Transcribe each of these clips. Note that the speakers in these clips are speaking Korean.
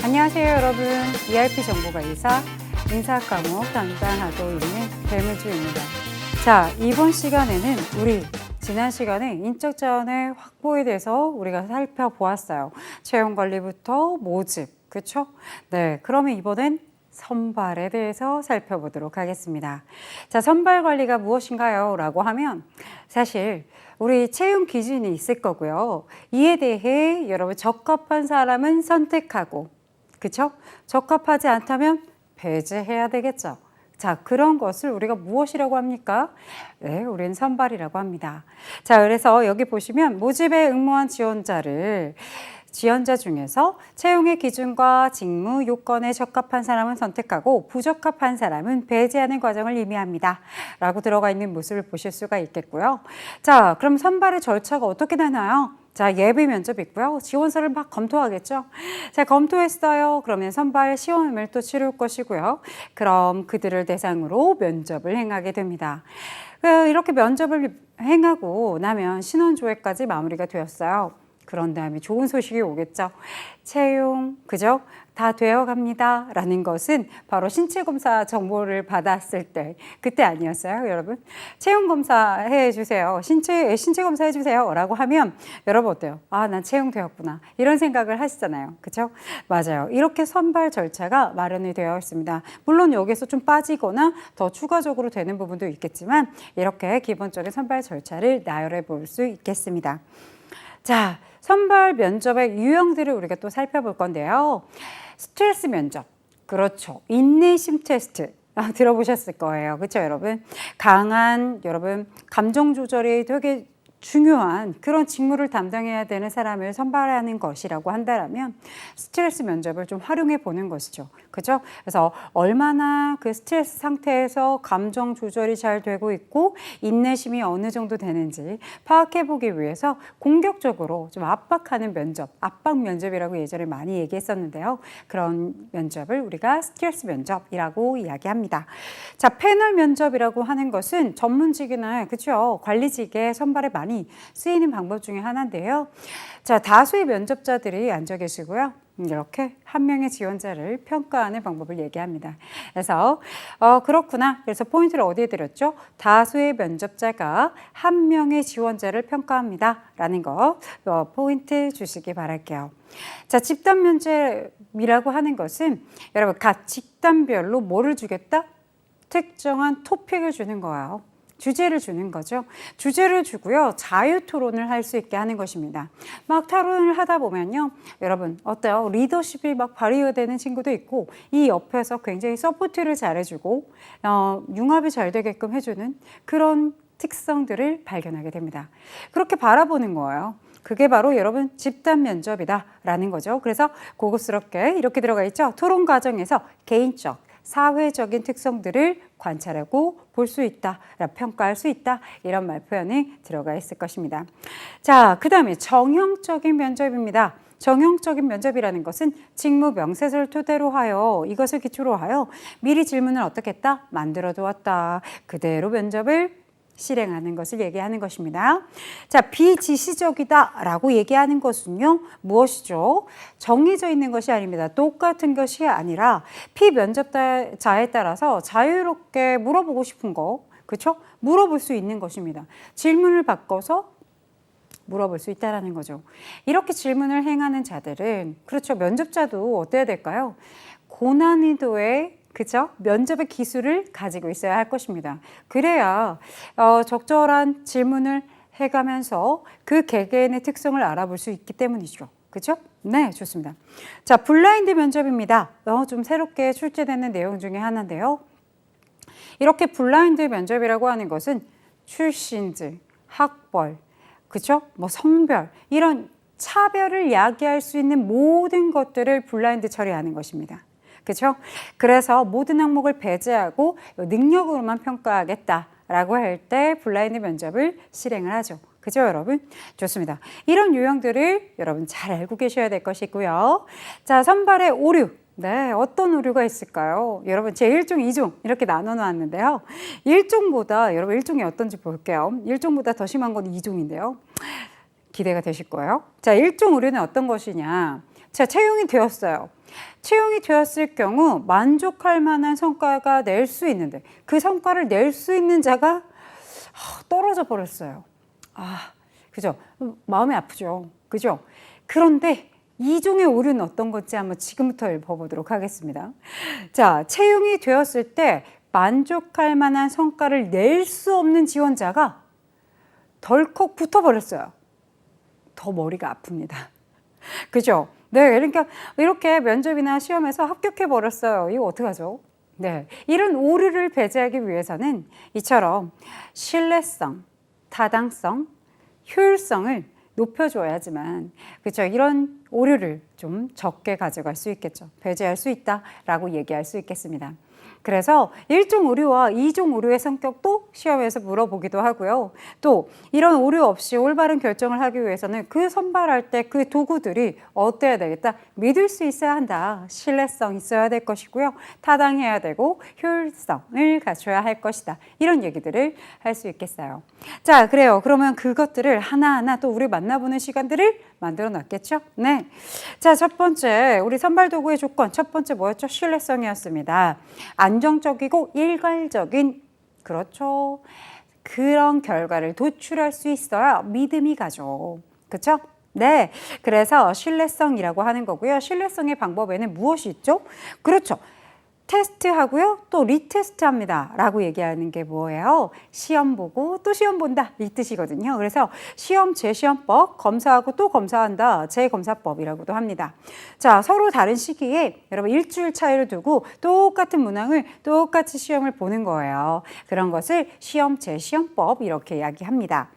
안녕하세요, 여러분. ERP 정보관리사 인사 과목 담당하고 있는 배문주입니다. 자, 이번 시간에는 우리 지난 시간에 인적 자원의 확보에 대해서 우리가 살펴보았어요. 채용 관리부터 모집, 그렇죠? 네, 그러면 이번엔 선발에 대해서 살펴보도록 하겠습니다. 자, 선발 관리가 무엇인가요? 라고 하면 사실 우리 채용 기준이 있을 거고요. 이에 대해 여러분 적합한 사람은 선택하고, 그렇죠? 적합하지 않다면 배제해야 되겠죠. 자, 그런 것을 우리가 무엇이라고 합니까? 네, 우리는 선발이라고 합니다. 자, 그래서 여기 보시면 모집에 응모한 지원자 중에서 채용의 기준과 직무 요건에 적합한 사람은 선택하고 부적합한 사람은 배제하는 과정을 의미합니다. 라고 들어가 있는 모습을 보실 수가 있겠고요. 자, 그럼 선발의 절차가 어떻게 되나요? 자, 예비 면접 있고요. 지원서를 막 검토하겠죠. 자, 검토했어요. 그러면 선발 시험을 또 치를 것이고요. 그럼 그들을 대상으로 면접을 행하게 됩니다. 이렇게 면접을 행하고 나면 신원조회까지 마무리가 되었어요. 그런 다음에 좋은 소식이 오겠죠. 채용, 그죠? 다 되어 갑니다. 라는 것은 바로 신체검사 정보를 받았을 때, 그때 아니었어요, 여러분? 채용검사 해주세요. 신체검사 해주세요. 라고 하면, 여러분 어때요? 아, 난 채용되었구나. 이런 생각을 하시잖아요. 그죠? 맞아요. 이렇게 선발 절차가 마련이 되어 있습니다. 물론 여기서 좀 빠지거나 더 추가적으로 되는 부분도 있겠지만, 이렇게 기본적인 선발 절차를 나열해 볼 수 있겠습니다. 자, 선발 면접의 유형들을 우리가 또 살펴볼 건데요. 스트레스 면접, 그렇죠. 인내심 테스트 들어보셨을 거예요. 그렇죠, 여러분? 여러분 감정 조절이 되게 중요한 그런 직무를 담당해야 되는 사람을 선발하는 것이라고 한다면 스트레스 면접을 좀 활용해 보는 것이죠. 그죠? 그래서 얼마나 그 스트레스 상태에서 감정 조절이 잘 되고 있고 인내심이 어느 정도 되는지 파악해 보기 위해서 공격적으로 좀 압박하는 면접, 압박 면접이라고 예전에 많이 얘기했었는데요. 그런 면접을 우리가 스트레스 면접이라고 이야기합니다. 자, 패널 면접이라고 하는 것은 전문직이나 그죠? 관리직의 선발에 많이 쓰이는 방법 중에 하나인데요. 자, 다수의 면접자들이 앉아 계시고요. 이렇게 한 명의 지원자를 평가하는 방법을 얘기합니다. 그래서 그렇구나. 그래서 포인트를 어디에 드렸죠? 다수의 면접자가 한 명의 지원자를 평가합니다. 라는 거 포인트 주시기 바랄게요. 자, 집단 면접이라고 하는 것은 여러분 각 집단별로 뭐를 주겠다? 특정한 토픽을 주는 거예요. 주제를 주는 거죠. 주제를 주고요. 자유 토론을 할 수 있게 하는 것입니다. 막 토론을 하다 보면요. 여러분 어때요? 리더십이 막 발휘되는 친구도 있고 이 옆에서 굉장히 서포트를 잘해주고 융합이 잘 되게끔 해주는 그런 특성들을 발견하게 됩니다. 그렇게 바라보는 거예요. 그게 바로 여러분 집단 면접이다라는 거죠. 그래서 고급스럽게 이렇게 들어가 있죠. 토론 과정에서 개인적 사회적인 특성들을 관찰하고 볼 수 있다, 평가할 수 있다 이런 말 표현이 들어가 있을 것입니다. 자, 그 다음에 정형적인 면접입니다. 정형적인 면접이라는 것은 직무 명세서를 토대로 하여 이것을 기초로 하여 미리 질문을 어떻게 했다? 만들어 두었다. 그대로 면접을 실행하는 것을 얘기하는 것입니다. 자, 비지시적이다라고 얘기하는 것은요, 무엇이죠? 정해져 있는 것이 아닙니다. 똑같은 것이 아니라 피면접자에 따라서 자유롭게 물어보고 싶은 거, 그렇죠? 물어볼 수 있는 것입니다. 질문을 바꿔서 물어볼 수 있다는 거죠. 이렇게 질문을 행하는 자들은, 그렇죠? 면접자도 어때야 될까요? 고난이도의 그죠? 면접의 기술을 가지고 있어야 할 것입니다. 그래야 적절한 질문을 해가면서 그 개개인의 특성을 알아볼 수 있기 때문이죠. 그죠? 네, 좋습니다. 자, 블라인드 면접입니다. 좀 새롭게 출제되는 내용 중에 하나인데요. 이렇게 블라인드 면접이라고 하는 것은 출신지, 학벌, 그죠? 뭐 성별, 이런 차별을 야기할 수 있는 모든 것들을 블라인드 처리하는 것입니다. 그렇죠? 그래서 모든 항목을 배제하고 능력으로만 평가하겠다라고 할 때 블라인드 면접을 실행을 하죠. 그죠, 여러분? 좋습니다. 이런 유형들을 여러분 잘 알고 계셔야 될 것이고요. 자, 선발의 오류. 네, 어떤 오류가 있을까요? 여러분, 제 1종, 2종 이렇게 나눠 놨는데요. 1종보다, 여러분 1종이 어떤지 볼게요. 1종보다 더 심한 건 2종인데요. 기대가 되실 거예요. 자, 1종 오류는 어떤 것이냐. 자, 채용이 되었어요. 채용이 되었을 경우 만족할 만한 성과가 낼 수 있는데 그 성과를 낼 수 있는 자가 떨어져 버렸어요. 그죠? 마음이 아프죠. 그죠? 그런데 이 종의 오류는 어떤 건지 한번 지금부터 짚어보도록 하겠습니다. 자, 채용이 되었을 때 만족할 만한 성과를 낼 수 없는 지원자가 덜컥 붙어버렸어요. 더 머리가 아픕니다. 그죠? 네, 그러니까 이렇게 면접이나 시험에서 합격해버렸어요. 이거 어떡하죠? 네, 이런 오류를 배제하기 위해서는 이처럼 신뢰성, 타당성, 효율성을 높여줘야지만 그렇죠. 이런 오류를 좀 적게 가져갈 수 있겠죠. 배제할 수 있다라고 얘기할 수 있겠습니다. 그래서 1종 오류와 2종 오류의 성격도 시험에서 물어보기도 하고요. 또 이런 오류 없이 올바른 결정을 하기 위해서는 그 선발할 때 그 도구들이 어때야 되겠다? 믿을 수 있어야 한다. 신뢰성 있어야 될 것이고요. 타당해야 되고 효율성을 갖춰야 할 것이다. 이런 얘기들을 할 수 있겠어요. 자, 그래요. 그러면 그것들을 하나하나 또 우리 만나보는 시간들을 만들어 놨겠죠? 네. 자, 첫 번째, 우리 선발 도구의 조건. 첫 번째 뭐였죠? 신뢰성이었습니다. 안정적이고 일괄적인, 그렇죠. 그런 결과를 도출할 수 있어야 믿음이 가죠. 그렇죠? 네. 그래서 신뢰성이라고 하는 거고요. 신뢰성의 방법에는 무엇이 있죠? 그렇죠. 테스트하고요. 또 리테스트 합니다. 라고 얘기하는 게 뭐예요? 시험 보고 또 시험 본다. 이 뜻이거든요. 그래서 시험, 재시험법, 검사하고 또 검사한다. 재검사법이라고도 합니다. 자, 서로 다른 시기에 여러분 일주일 차이를 두고 똑같은 문항을 똑같이 시험을 보는 거예요. 그런 것을 시험, 재시험법 이렇게 이야기합니다.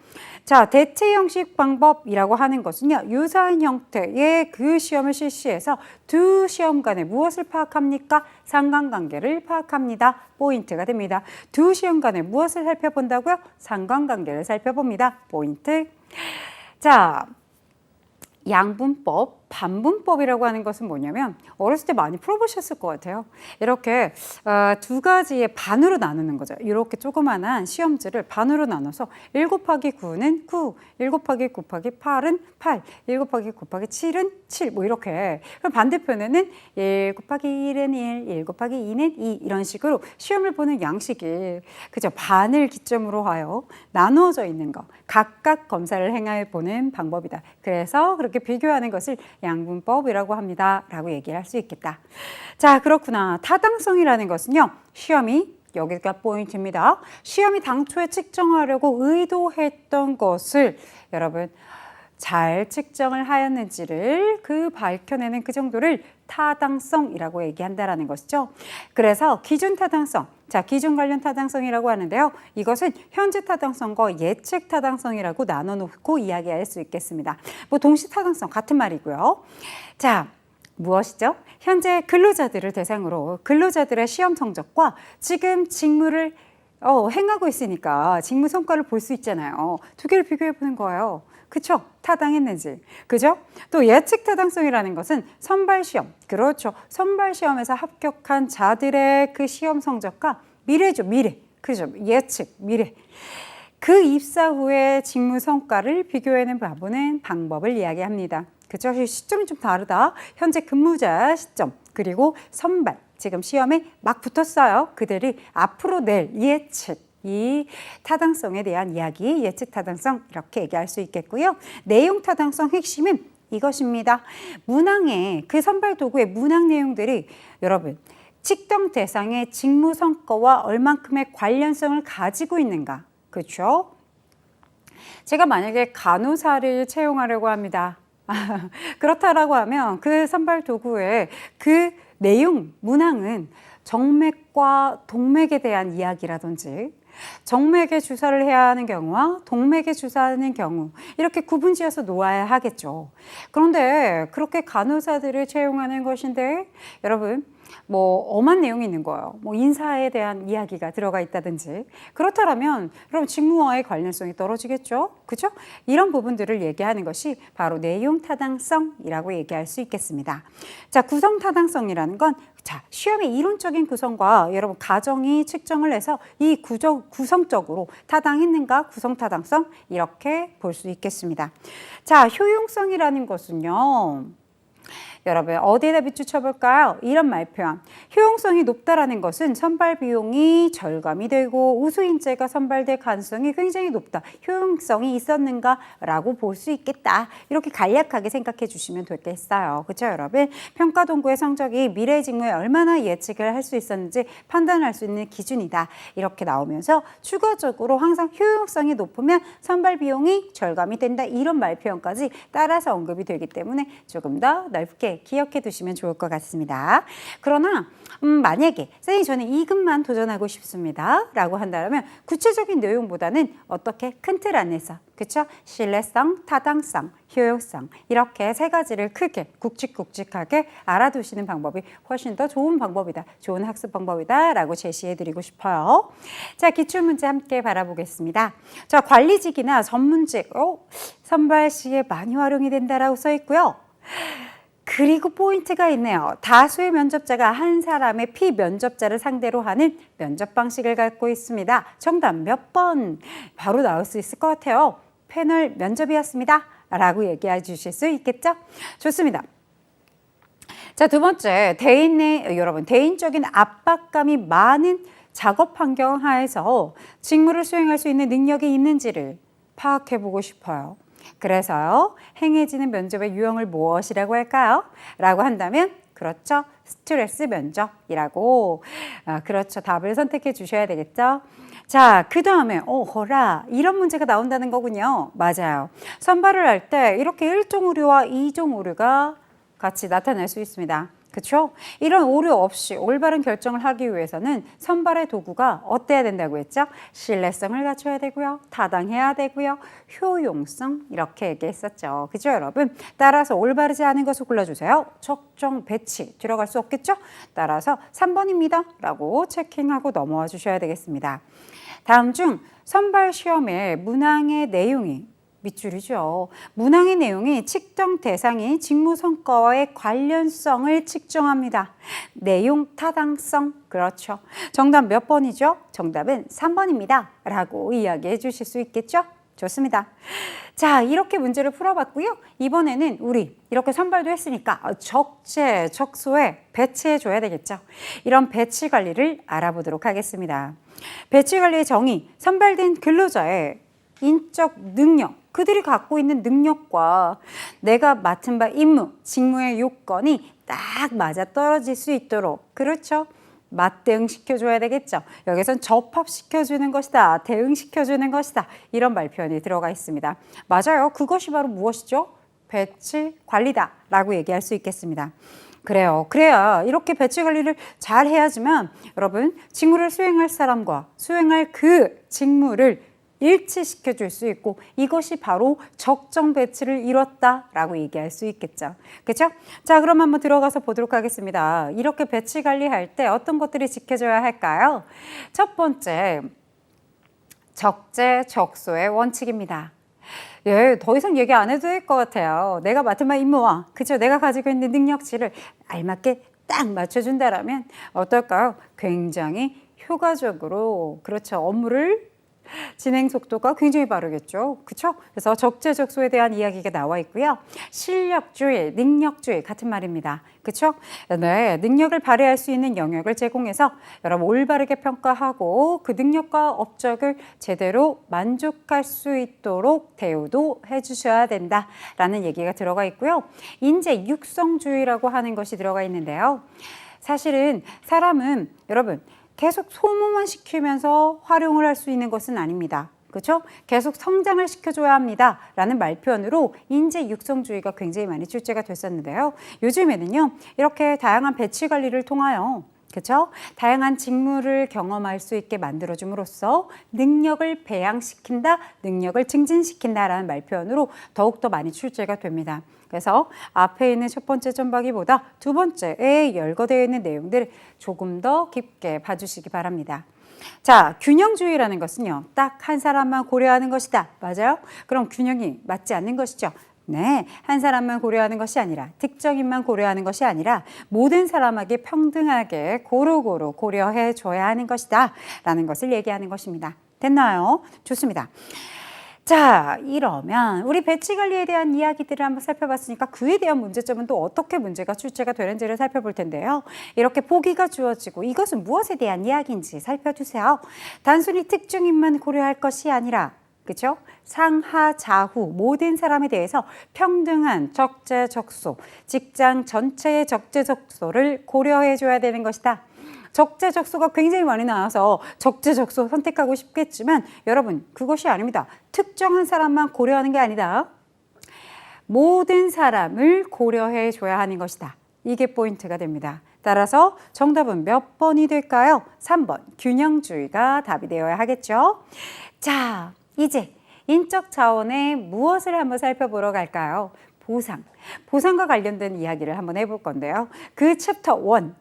자, 대체 형식 방법이라고 하는 것은요, 유사한 형태의 그 시험을 실시해서 두 시험 간에 무엇을 파악합니까? 상관관계를 파악합니다. 포인트가 됩니다. 두 시험 간에 무엇을 살펴본다고요? 상관관계를 살펴봅니다. 포인트. 자, 양분법, 반분법이라고 하는 것은 뭐냐면 어렸을 때 많이 풀어보셨을 것 같아요. 이렇게 두 가지의 반으로 나누는 거죠. 이렇게 조그만한 시험지를 반으로 나눠서 1 곱하기 9는 9, 1 곱하기 9 곱하기 8은 8, 1 곱하기 9 곱하기 7은 7, 뭐 이렇게. 그럼 반대편에는 1 곱하기 1은 1, 1 곱하기 2는 2 이런 식으로 시험을 보는 양식이 그죠? 반을 기점으로 하여 나누어져 있는 거. 각각 검사를 행해 보는 방법이다. 그래서 그렇게 비교하는 것을 양분법이라고 합니다. 라고 얘기를 할 수 있겠다. 자, 그렇구나. 타당성이라는 것은요. 시험이 여기가 포인트입니다. 시험이 당초에 측정하려고 의도했던 것을 여러분 잘 측정을 하였는지를 밝혀내는 그 정도를 타당성이라고 얘기한다라는 것이죠. 그래서 기준 타당성, 자, 기준 관련 타당성이라고 하는데요. 이것은 현재 타당성과 예측 타당성이라고 나눠놓고 이야기할 수 있겠습니다. 뭐 동시 타당성 같은 말이고요. 자, 무엇이죠? 현재 근로자들을 대상으로 근로자들의 시험 성적과 지금 직무를 행하고 있으니까 직무 성과를 볼 수 있잖아요. 두 개를 비교해 보는 거예요. 그쵸? 타당했는지. 그죠? 또 예측 타당성이라는 것은 선발시험. 그렇죠. 선발시험에서 합격한 자들의 그 시험 성적과 미래죠. 미래. 그죠? 예측, 미래. 그 입사 후의 직무 성과를 비교해내는 방법을 이야기합니다. 그죠? 시점이 좀 다르다. 현재 근무자 시점, 그리고 선발. 지금 시험에 막 붙었어요. 그들이 앞으로 낼 예측. 이 타당성에 대한 이야기, 예측 타당성 이렇게 얘기할 수 있겠고요. 내용 타당성 핵심은 이것입니다. 문항의 그 선발 도구의 문항 내용들이 여러분 측정 대상의 직무 성과와 얼만큼의 관련성을 가지고 있는가. 그렇죠? 제가 만약에 간호사를 채용하려고 합니다. 그렇다라고 하면 그 선발 도구의 그 내용, 문항은 정맥과 동맥에 대한 이야기라든지 정맥에 주사를 해야 하는 경우와 동맥에 주사하는 경우 이렇게 구분지어서 놓아야 하겠죠. 그런데 그렇게 간호사들을 채용하는 것인데 여러분 뭐 엄한 내용이 있는 거예요. 뭐 인사에 대한 이야기가 들어가 있다든지 그렇다면 그럼 직무와의 관련성이 떨어지겠죠. 그죠? 이런 부분들을 얘기하는 것이 바로 내용 타당성이라고 얘기할 수 있겠습니다. 자, 구성 타당성이라는 건 시험의 이론적인 구성과 여러분 가정이 측정을 해서 이 구성적으로 타당했는가 구성 타당성 이렇게 볼 수 있겠습니다. 자, 효용성이라는 것은요. 여러분 어디에다 비추쳐 볼까요? 이런 말표현. 효용성이 높다라는 것은 선발 비용이 절감이 되고 우수인재가 선발될 가능성이 굉장히 높다. 효용성이 있었는가라고 볼 수 있겠다. 이렇게 간략하게 생각해 주시면 되겠어요. 그렇죠, 여러분? 평가 동구의 성적이 미래 직무에 얼마나 예측을 할 수 있었는지 판단할 수 있는 기준이다. 이렇게 나오면서 추가적으로 항상 효용성이 높으면 선발 비용이 절감이 된다. 이런 말표현까지 따라서 언급이 되기 때문에 조금 더 넓게 기억해 두시면 좋을 것 같습니다. 그러나 만약에 선생님 저는 2급만 도전하고 싶습니다. 라고 한다면 구체적인 내용보다는 어떻게 큰 틀 안에서 그렇죠? 신뢰성, 타당성, 효용성 이렇게 세 가지를 크게 굵직굵직하게 알아두시는 방법이 훨씬 더 좋은 방법이다. 좋은 학습 방법이다 라고 제시해드리고 싶어요. 자, 기출문제 함께 바라보겠습니다. 자, 관리직이나 전문직 선발 시에 많이 활용이 된다라고 써 있고요. 그리고 포인트가 있네요. 다수의 면접자가 한 사람의 피면접자를 상대로 하는 면접 방식을 갖고 있습니다. 정답 몇 번? 바로 나올 수 있을 것 같아요. 패널 면접이었습니다. 라고 얘기해 주실 수 있겠죠? 좋습니다. 자, 두 번째, 여러분, 대인적인 압박감이 많은 작업 환경 하에서 직무를 수행할 수 있는 능력이 있는지를 파악해 보고 싶어요. 그래서요, 행해지는 면접의 유형을 무엇이라고 할까요? 라고 한다면, 그렇죠. 스트레스 면접이라고. 그렇죠. 답을 선택해 주셔야 되겠죠. 자, 그 다음에 허라 이런 문제가 나온다는 거군요. 맞아요. 선발을 할 때 이렇게 1종 오류와 2종 오류가 같이 나타날 수 있습니다. 그렇죠? 이런 오류 없이 올바른 결정을 하기 위해서는 선발의 도구가 어때야 된다고 했죠? 신뢰성을 갖춰야 되고요. 타당해야 되고요. 효용성 이렇게 얘기했었죠. 그죠, 여러분? 따라서 올바르지 않은 것을 골라주세요. 적정 배치 들어갈 수 없겠죠? 따라서 3번입니다. 라고 체킹하고 넘어와 주셔야 되겠습니다. 다음 중 선발 시험의 문항의 내용이 밑줄이죠. 문항의 내용이 측정 대상이 직무 성과와의 관련성을 측정합니다. 내용 타당성, 그렇죠. 정답 몇 번이죠? 정답은 3번입니다. 라고 이야기해 주실 수 있겠죠? 좋습니다. 자, 이렇게 문제를 풀어봤고요. 이번에는 우리 이렇게 선발도 했으니까 적재적소에 배치해 줘야 되겠죠. 이런 배치 관리를 알아보도록 하겠습니다. 배치 관리의 정의, 선발된 근로자의 인적 능력, 그들이 갖고 있는 능력과 내가 맡은 바 임무, 직무의 요건이 딱 맞아떨어질 수 있도록, 그렇죠? 맞대응시켜줘야 되겠죠. 여기선 접합시켜주는 것이다, 대응시켜주는 것이다, 이런 말표현이 들어가 있습니다. 맞아요. 그것이 바로 무엇이죠? 배치 관리다 라고 얘기할 수 있겠습니다. 그래요. 그래야 이렇게 배치 관리를 잘 해야지만 여러분 직무를 수행할 사람과 수행할 그 직무를 일치시켜 줄 수 있고 이것이 바로 적정 배치를 이뤘다라고 얘기할 수 있겠죠. 그렇죠? 자, 그럼 한번 들어가서 보도록 하겠습니다. 이렇게 배치 관리할 때 어떤 것들이 지켜져야 할까요? 첫 번째, 적재적소의 원칙입니다. 예, 더 이상 얘기 안 해도 될 것 같아요. 내가 맡은 바 임무와 그죠? 내가 가지고 있는 능력치를 알맞게 딱 맞춰준다라면 어떨까요? 굉장히 효과적으로 그렇죠. 업무를 진행 속도가 굉장히 빠르겠죠. 그렇죠? 그래서 적재적소에 대한 이야기가 나와 있고요. 실력주의, 능력주의 같은 말입니다. 그렇죠? 네, 능력을 발휘할 수 있는 영역을 제공해서 여러분 올바르게 평가하고 그 능력과 업적을 제대로 만족할 수 있도록 대우도 해주셔야 된다라는 얘기가 들어가 있고요. 인재 육성주의라고 하는 것이 들어가 있는데요. 사실은 사람은 여러분 계속 소모만 시키면서 활용을 할 수 있는 것은 아닙니다. 그렇죠? 계속 성장을 시켜줘야 합니다. 라는 말표현으로 인재 육성주의가 굉장히 많이 출제가 됐었는데요. 요즘에는요, 이렇게 다양한 배치 관리를 통하여 그렇죠? 다양한 직무를 경험할 수 있게 만들어줌으로써 능력을 배양시킨다, 능력을 증진시킨다라는 말표현으로 더욱더 많이 출제가 됩니다. 그래서 앞에 있는 첫 번째 점박이보다 두 번째에 열거되어 있는 내용들을 조금 더 깊게 봐주시기 바랍니다. 자, 균형주의라는 것은요, 딱 한 사람만 고려하는 것이다. 맞아요? 그럼 균형이 맞지 않는 것이죠. 네, 한 사람만 고려하는 것이 아니라 특정인만 고려하는 것이 아니라 모든 사람에게 평등하게 고루고루 고려해 줘야 하는 것이다 라는 것을 얘기하는 것입니다. 됐나요? 좋습니다. 자, 이러면 우리 배치 관리에 대한 이야기들을 한번 살펴봤으니까 그에 대한 문제점은 또 어떻게 문제가 출제가 되는지를 살펴볼 텐데요. 이렇게 보기가 주어지고 이것은 무엇에 대한 이야기인지 살펴주세요. 단순히 특정인만 고려할 것이 아니라 그렇죠? 상하, 좌우 모든 사람에 대해서 평등한 적재적소, 직장 전체의 적재적소를 고려해 줘야 되는 것이다. 적재적소가 굉장히 많이 나와서 적재적소 선택하고 싶겠지만 여러분 그것이 아닙니다. 특정한 사람만 고려하는 게 아니다. 모든 사람을 고려해 줘야 하는 것이다. 이게 포인트가 됩니다. 따라서 정답은 몇 번이 될까요? 3번 균형주의가 답이 되어야 하겠죠. 자, 이제 인적 자원의 무엇을 한번 살펴보러 갈까요? 보상과 관련된 이야기를 한번 해볼 건데요. 그 챕터 1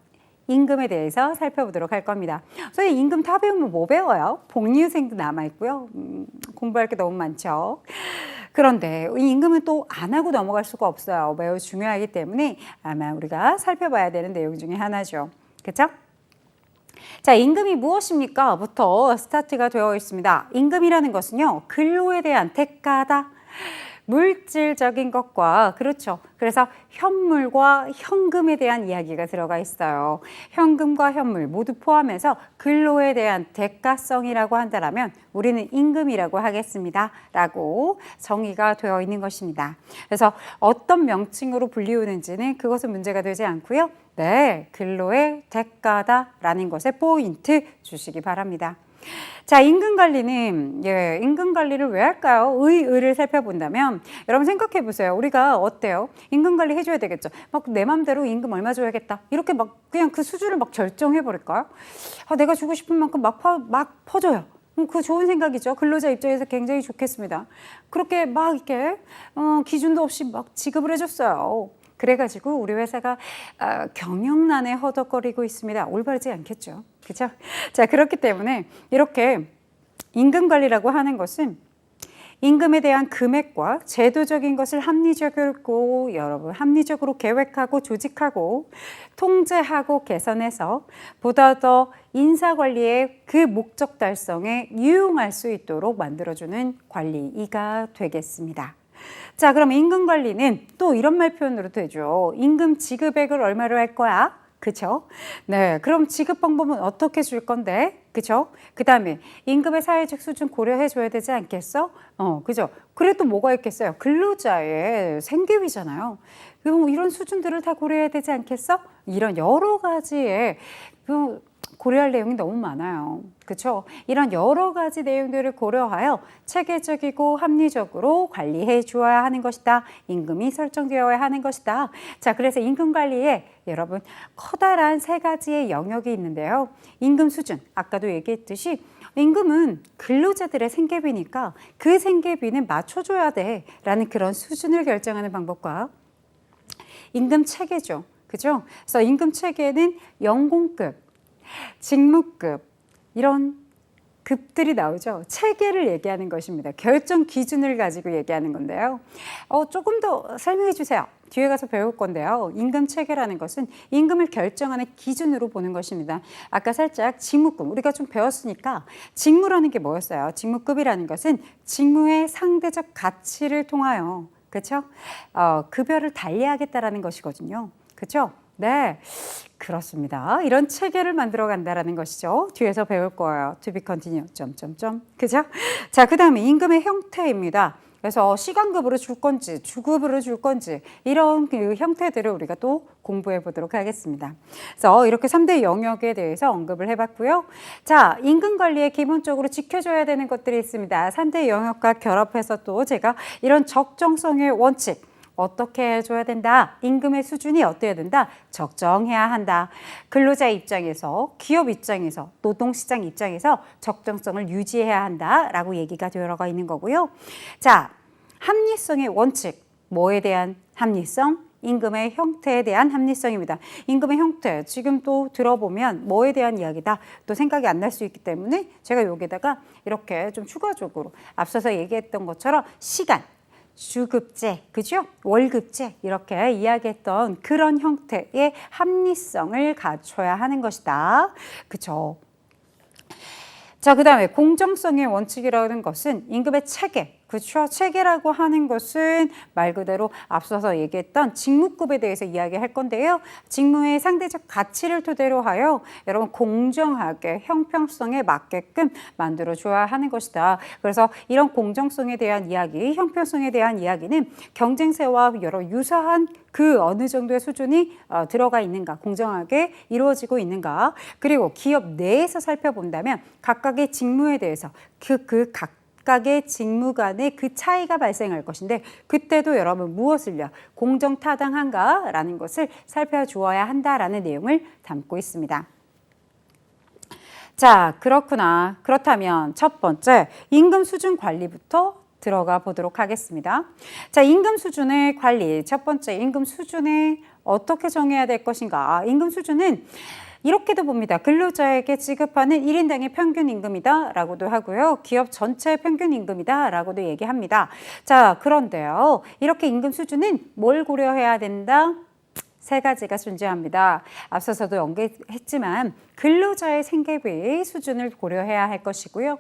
임금에 대해서 살펴보도록 할 겁니다. 저희 임금 다 배우면 뭐 배워요? 복리후생도 남아있고요. 공부할 게 너무 많죠. 그런데 이 임금은 또 안 하고 넘어갈 수가 없어요. 매우 중요하기 때문에 아마 우리가 살펴봐야 되는 내용 중에 하나죠. 그렇죠? 자, 임금이 무엇입니까? 부터 스타트가 되어 있습니다. 임금이라는 것은요, 근로에 대한 대가다. 물질적인 것과 그렇죠. 그래서 현물과 현금에 대한 이야기가 들어가 있어요. 현금과 현물 모두 포함해서 근로에 대한 대가성이라고 한다면 우리는 임금이라고 하겠습니다. 라고 정의가 되어 있는 것입니다. 그래서 어떤 명칭으로 불리우는지는 그것은 문제가 되지 않고요. 네, 근로의 대가다라는 것에 포인트 주시기 바랍니다. 자, 임금관리는 임금관리를 왜 할까요? 의를 살펴본다면 여러분 생각해 보세요. 우리가 어때요? 임금관리 해줘야 되겠죠. 막 내 맘대로 임금 얼마 줘야겠다. 이렇게 막 그냥 그 수준을 막 결정해 버릴까요? 내가 주고 싶은 만큼 막 퍼줘요. 그 좋은 생각이죠. 근로자 입장에서 굉장히 좋겠습니다. 그렇게 막 이렇게 기준도 없이 막 지급을 해줬어요. 그래가지고 우리 회사가 경영난에 허덕거리고 있습니다. 올바르지 않겠죠. 그렇죠? 자, 그렇기 때문에 이렇게 임금 관리라고 하는 것은 임금에 대한 금액과 제도적인 것을 합리적으로 계획하고 조직하고 통제하고 개선해서 보다 더 인사관리의 그 목적 달성에 유용할 수 있도록 만들어주는 관리가 되겠습니다. 자, 그럼 임금 관리는 또 이런 말 표현으로 되죠. 임금 지급액을 얼마로 할 거야? 그쵸? 네, 그럼 지급 방법은 어떻게 줄 건데? 그쵸? 그 다음에 임금의 사회적 수준 고려해 줘야 되지 않겠어? 그죠? 그래도 뭐가 있겠어요? 근로자의 생계비잖아요. 그럼 이런 수준들을 다 고려해야 되지 않겠어? 이런 여러 가지의 고려할 내용이 너무 많아요. 그렇죠? 이런 여러 가지 내용들을 고려하여 체계적이고 합리적으로 관리해 주어야 하는 것이다. 임금이 설정되어야 하는 것이다. 자, 그래서 임금 관리에 여러분 커다란 세 가지의 영역이 있는데요. 임금 수준, 아까도 얘기했듯이 임금은 근로자들의 생계비니까 그 생계비는 맞춰줘야 돼라는 그런 수준을 결정하는 방법과 임금 체계죠. 그죠? 그래서 임금 체계는 연공급, 직무급 이런 급들이 나오죠. 체계를 얘기하는 것입니다. 결정 기준을 가지고 얘기하는 건데요. 조금 더 설명해 주세요. 뒤에 가서 배울 건데요. 임금 체계라는 것은 임금을 결정하는 기준으로 보는 것입니다. 아까 살짝 직무급 우리가 좀 배웠으니까 직무라는 게 뭐였어요? 직무급이라는 것은 직무의 상대적 가치를 통하여 그렇죠? 급여를 달리하겠다라는 것이거든요. 그렇죠? 네, 그렇습니다. 이런 체계를 만들어 간다라는 것이죠. 뒤에서 배울 거예요. To be continued. 그죠? 자, 그 다음에 임금의 형태입니다. 그래서 시간급으로 줄 건지, 주급으로 줄 건지 이런 그 형태들을 우리가 또 공부해 보도록 하겠습니다. 그래서 이렇게 3대 영역에 대해서 언급을 해봤고요. 자, 임금 관리에 기본적으로 지켜줘야 되는 것들이 있습니다. 3대 영역과 결합해서 또 제가 이런 적정성의 원칙 어떻게 해줘야 된다? 임금의 수준이 어때야 된다? 적정해야 한다. 근로자 입장에서, 기업 입장에서, 노동시장 입장에서 적정성을 유지해야 한다라고 얘기가 들어가 있는 거고요. 자, 합리성의 원칙, 뭐에 대한 합리성? 임금의 형태에 대한 합리성입니다. 임금의 형태, 지금 또 들어보면 뭐에 대한 이야기다 또 생각이 안 날 수 있기 때문에 제가 여기다가 이렇게 좀 추가적으로 앞서서 얘기했던 것처럼 시간, 주급제, 그죠? 월급제 이렇게 이야기했던 그런 형태의 합리성을 갖춰야 하는 것이다. 그죠? 자, 그 다음에 공정성의 원칙이라는 것은 임금의 체계, 그렇죠. 체계라고 하는 것은 말 그대로 앞서서 얘기했던 직무급에 대해서 이야기할 건데요. 직무의 상대적 가치를 토대로 하여 여러분 공정하게 형평성에 맞게끔 만들어줘야 하는 것이다. 그래서 이런 공정성에 대한 이야기, 형평성에 대한 이야기는 경쟁세와 여러 유사한 그 어느 정도의 수준이 들어가 있는가, 공정하게 이루어지고 있는가, 그리고 기업 내에서 살펴본다면 각각의 직무에 대해서 각각의 직무 간의 그 차이가 발생할 것인데 그때도 여러분 무엇을요? 공정타당한가라는 것을 살펴주어야 한다라는 내용을 담고 있습니다. 자, 그렇구나. 그렇다면 첫 번째, 임금 수준 관리부터 들어가 보도록 하겠습니다. 자, 임금 수준의 관리. 첫 번째, 임금 수준을 어떻게 정해야 될 것인가? 임금 수준은 이렇게도 봅니다. 근로자에게 지급하는 1인당의 평균 임금이다 라고도 하고요. 기업 전체의 평균 임금이다 라고도 얘기합니다. 자, 그런데요. 이렇게 임금 수준은 뭘 고려해야 된다? 세 가지가 존재합니다. 앞서서도 언급했지만 근로자의 생계비 수준을 고려해야 할 것이고요.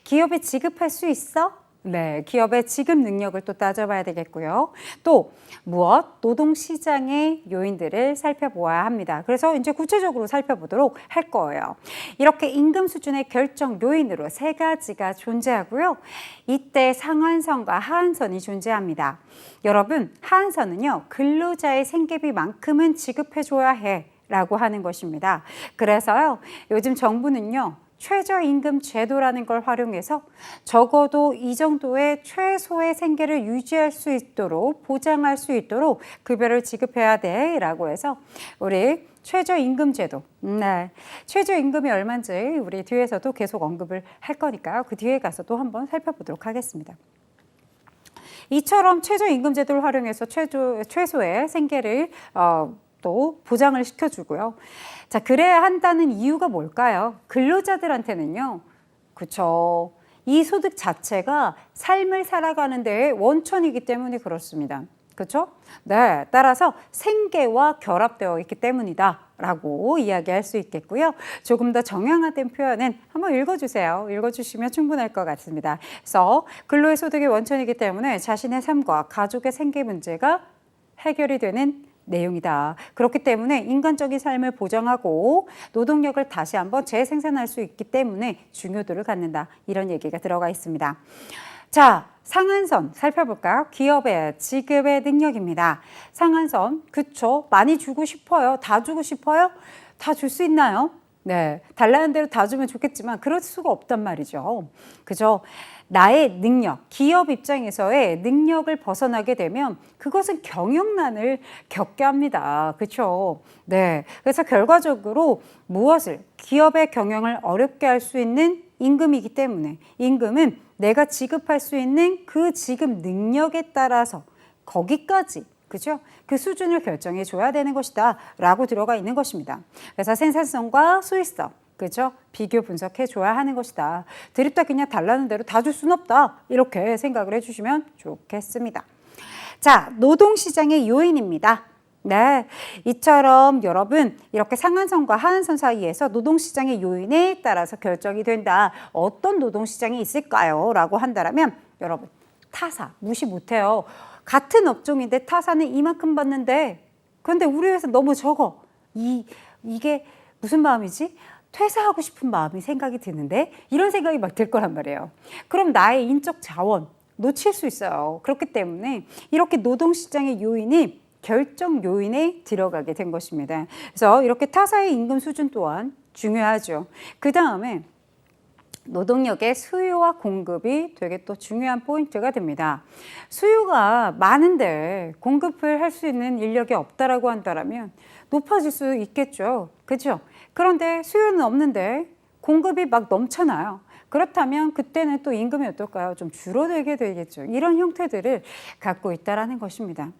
기업에 지급할 수 있어? 네, 기업의 지급 능력을 또 따져봐야 되겠고요. 또 무엇? 노동시장의 요인들을 살펴보아야 합니다. 그래서 이제 구체적으로 살펴보도록 할 거예요. 이렇게 임금 수준의 결정 요인으로 세 가지가 존재하고요. 이때 상한선과 하한선이 존재합니다. 여러분, 하한선은요, 근로자의 생계비만큼은 지급해줘야 해 라고 하는 것입니다. 그래서요, 요즘 정부는요, 최저임금 제도라는 걸 활용해서 적어도 이 정도의 최소의 생계를 유지할 수 있도록 보장할 수 있도록 급여를 지급해야 돼 라고 해서 우리 최저임금 제도, 네, 최저임금이 얼마인지 우리 뒤에서도 계속 언급을 할 거니까요. 그 뒤에 가서 또 한번 살펴보도록 하겠습니다. 이처럼 최저임금 제도를 활용해서 최소의 생계를 또 보장을 시켜주고요. 자, 그래야 한다는 이유가 뭘까요? 근로자들한테는요, 그렇죠. 이 소득 자체가 삶을 살아가는 데의 원천이기 때문에 그렇습니다. 그렇죠? 네, 따라서 생계와 결합되어 있기 때문이다 라고 이야기할 수 있겠고요. 조금 더 정형화된 표현은 한번 읽어주세요. 읽어주시면 충분할 것 같습니다. 그래서 근로의 소득의 원천이기 때문에 자신의 삶과 가족의 생계 문제가 해결이 되는 내용이다. 그렇기 때문에 인간적인 삶을 보장하고 노동력을 다시 한번 재생산할 수 있기 때문에 중요도를 갖는다. 이런 얘기가 들어가 있습니다. 자, 상한선 살펴볼까요? 기업의 지급의 능력입니다. 상한선, 그쵸? 많이 주고 싶어요. 다 주고 싶어요? 다 줄 수 있나요? 네, 달라는 대로 다 주면 좋겠지만 그럴 수가 없단 말이죠. 그죠? 나의 능력, 기업 입장에서의 능력을 벗어나게 되면 그것은 경영난을 겪게 합니다. 그렇죠? 네, 그래서 결과적으로 무엇을 기업의 경영을 어렵게 할 수 있는 임금이기 때문에 임금은 내가 지급할 수 있는 그 지급 능력에 따라서 거기까지 그죠? 그 수준을 결정해 줘야 되는 것이다 라고 들어가 있는 것입니다. 그래서 생산성과 수익성 그죠? 비교 분석해 줘야 하는 것이다. 드립다 그냥 달라는 대로 다 줄 수는 없다. 이렇게 생각을 해주시면 좋겠습니다. 자, 노동시장의 요인입니다. 네, 이처럼 여러분 이렇게 상한선과 하한선 사이에서 노동시장의 요인에 따라서 결정이 된다. 어떤 노동시장이 있을까요? 라고 한다면 여러분 타사 무시 못해요. 같은 업종인데 타사는 이만큼 받는데 그런데 우리 회사 너무 적어. 이게 무슨 마음이지? 퇴사하고 싶은 마음이 생각이 드는데 이런 생각이 막 들 거란 말이에요. 그럼 나의 인적 자원 놓칠 수 있어요. 그렇기 때문에 이렇게 노동시장의 요인이 결정 요인에 들어가게 된 것입니다. 그래서 이렇게 타사의 임금 수준 또한 중요하죠. 그 다음에 노동력의 수요와 공급이 되게 또 중요한 포인트가 됩니다. 수요가 많은데 공급을 할 수 있는 인력이 없다라고 한다면 높아질 수 있겠죠. 그렇죠? 그런데 수요는 없는데 공급이 막 넘쳐나요. 그렇다면 그때는 또 임금이 어떨까요? 좀 줄어들게 되겠죠. 이런 형태들을 갖고 있다라는 것입니다.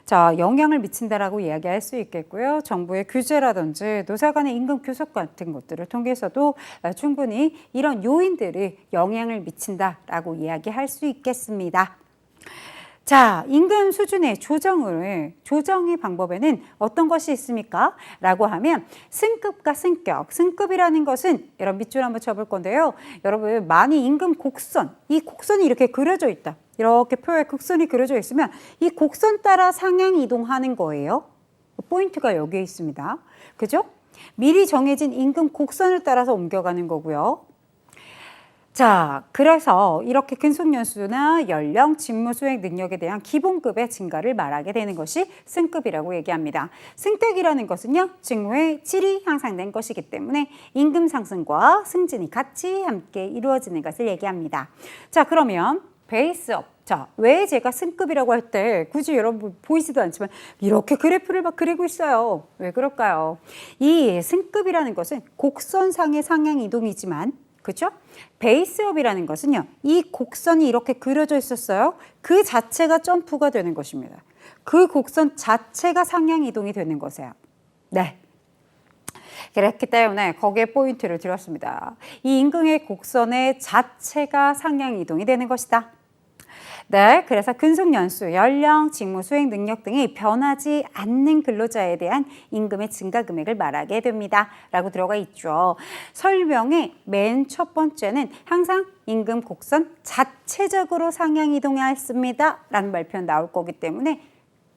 자, 영향을 미친다라고 이야기할 수 있겠고요. 정부의 규제라든지 노사 간의 임금 교섭 같은 것들을 통해서도 충분히 이런 요인들이 영향을 미친다라고 이야기할 수 있겠습니다. 자, 임금 수준의 조정의 방법에는 어떤 것이 있습니까? 라고 하면 승급과 승격. 승급이라는 것은 여러분 밑줄 한번 쳐볼 건데요. 여러분 많이 임금 곡선, 이 곡선이 이렇게 그려져 있다. 이렇게 표에 곡선이 그려져 있으면 이 곡선 따라 상향 이동하는 거예요. 포인트가 여기에 있습니다. 그죠? 미리 정해진 임금 곡선을 따라서 옮겨가는 거고요. 자, 그래서 이렇게 근속연수나 연령, 직무 수행 능력에 대한 기본급의 증가를 말하게 되는 것이 승급이라고 얘기합니다. 승격이라는 것은요, 직무의 질이 향상된 것이기 때문에 임금 상승과 승진이 같이 함께 이루어지는 것을 얘기합니다. 자, 그러면 베이스업. 자, 왜 제가 승급이라고 할 때 굳이 여러분 보이지도 않지만 이렇게 그래프를 막 그리고 있어요. 왜 그럴까요? 이 승급이라는 것은 곡선상의 상향 이동이지만 그렇죠? 베이스업이라는 것은요. 이 곡선이 이렇게 그려져 있었어요. 그 자체가 점프가 되는 것입니다. 그 곡선 자체가 상향 이동이 되는 것이에요. 네. 그렇기 때문에 거기에 포인트를 드렸습니다. 이 임금의 곡선의 자체가 상향 이동이 되는 것이다. 네, 그래서 근속연수, 연령, 직무 수행 능력 등이 변하지 않는 근로자에 대한 임금의 증가 금액을 말하게 됩니다. 라고 들어가 있죠. 설명의 맨 첫 번째는 항상 임금 곡선 자체적으로 상향 이동했습니다. 라는 말표는 나올 거기 때문에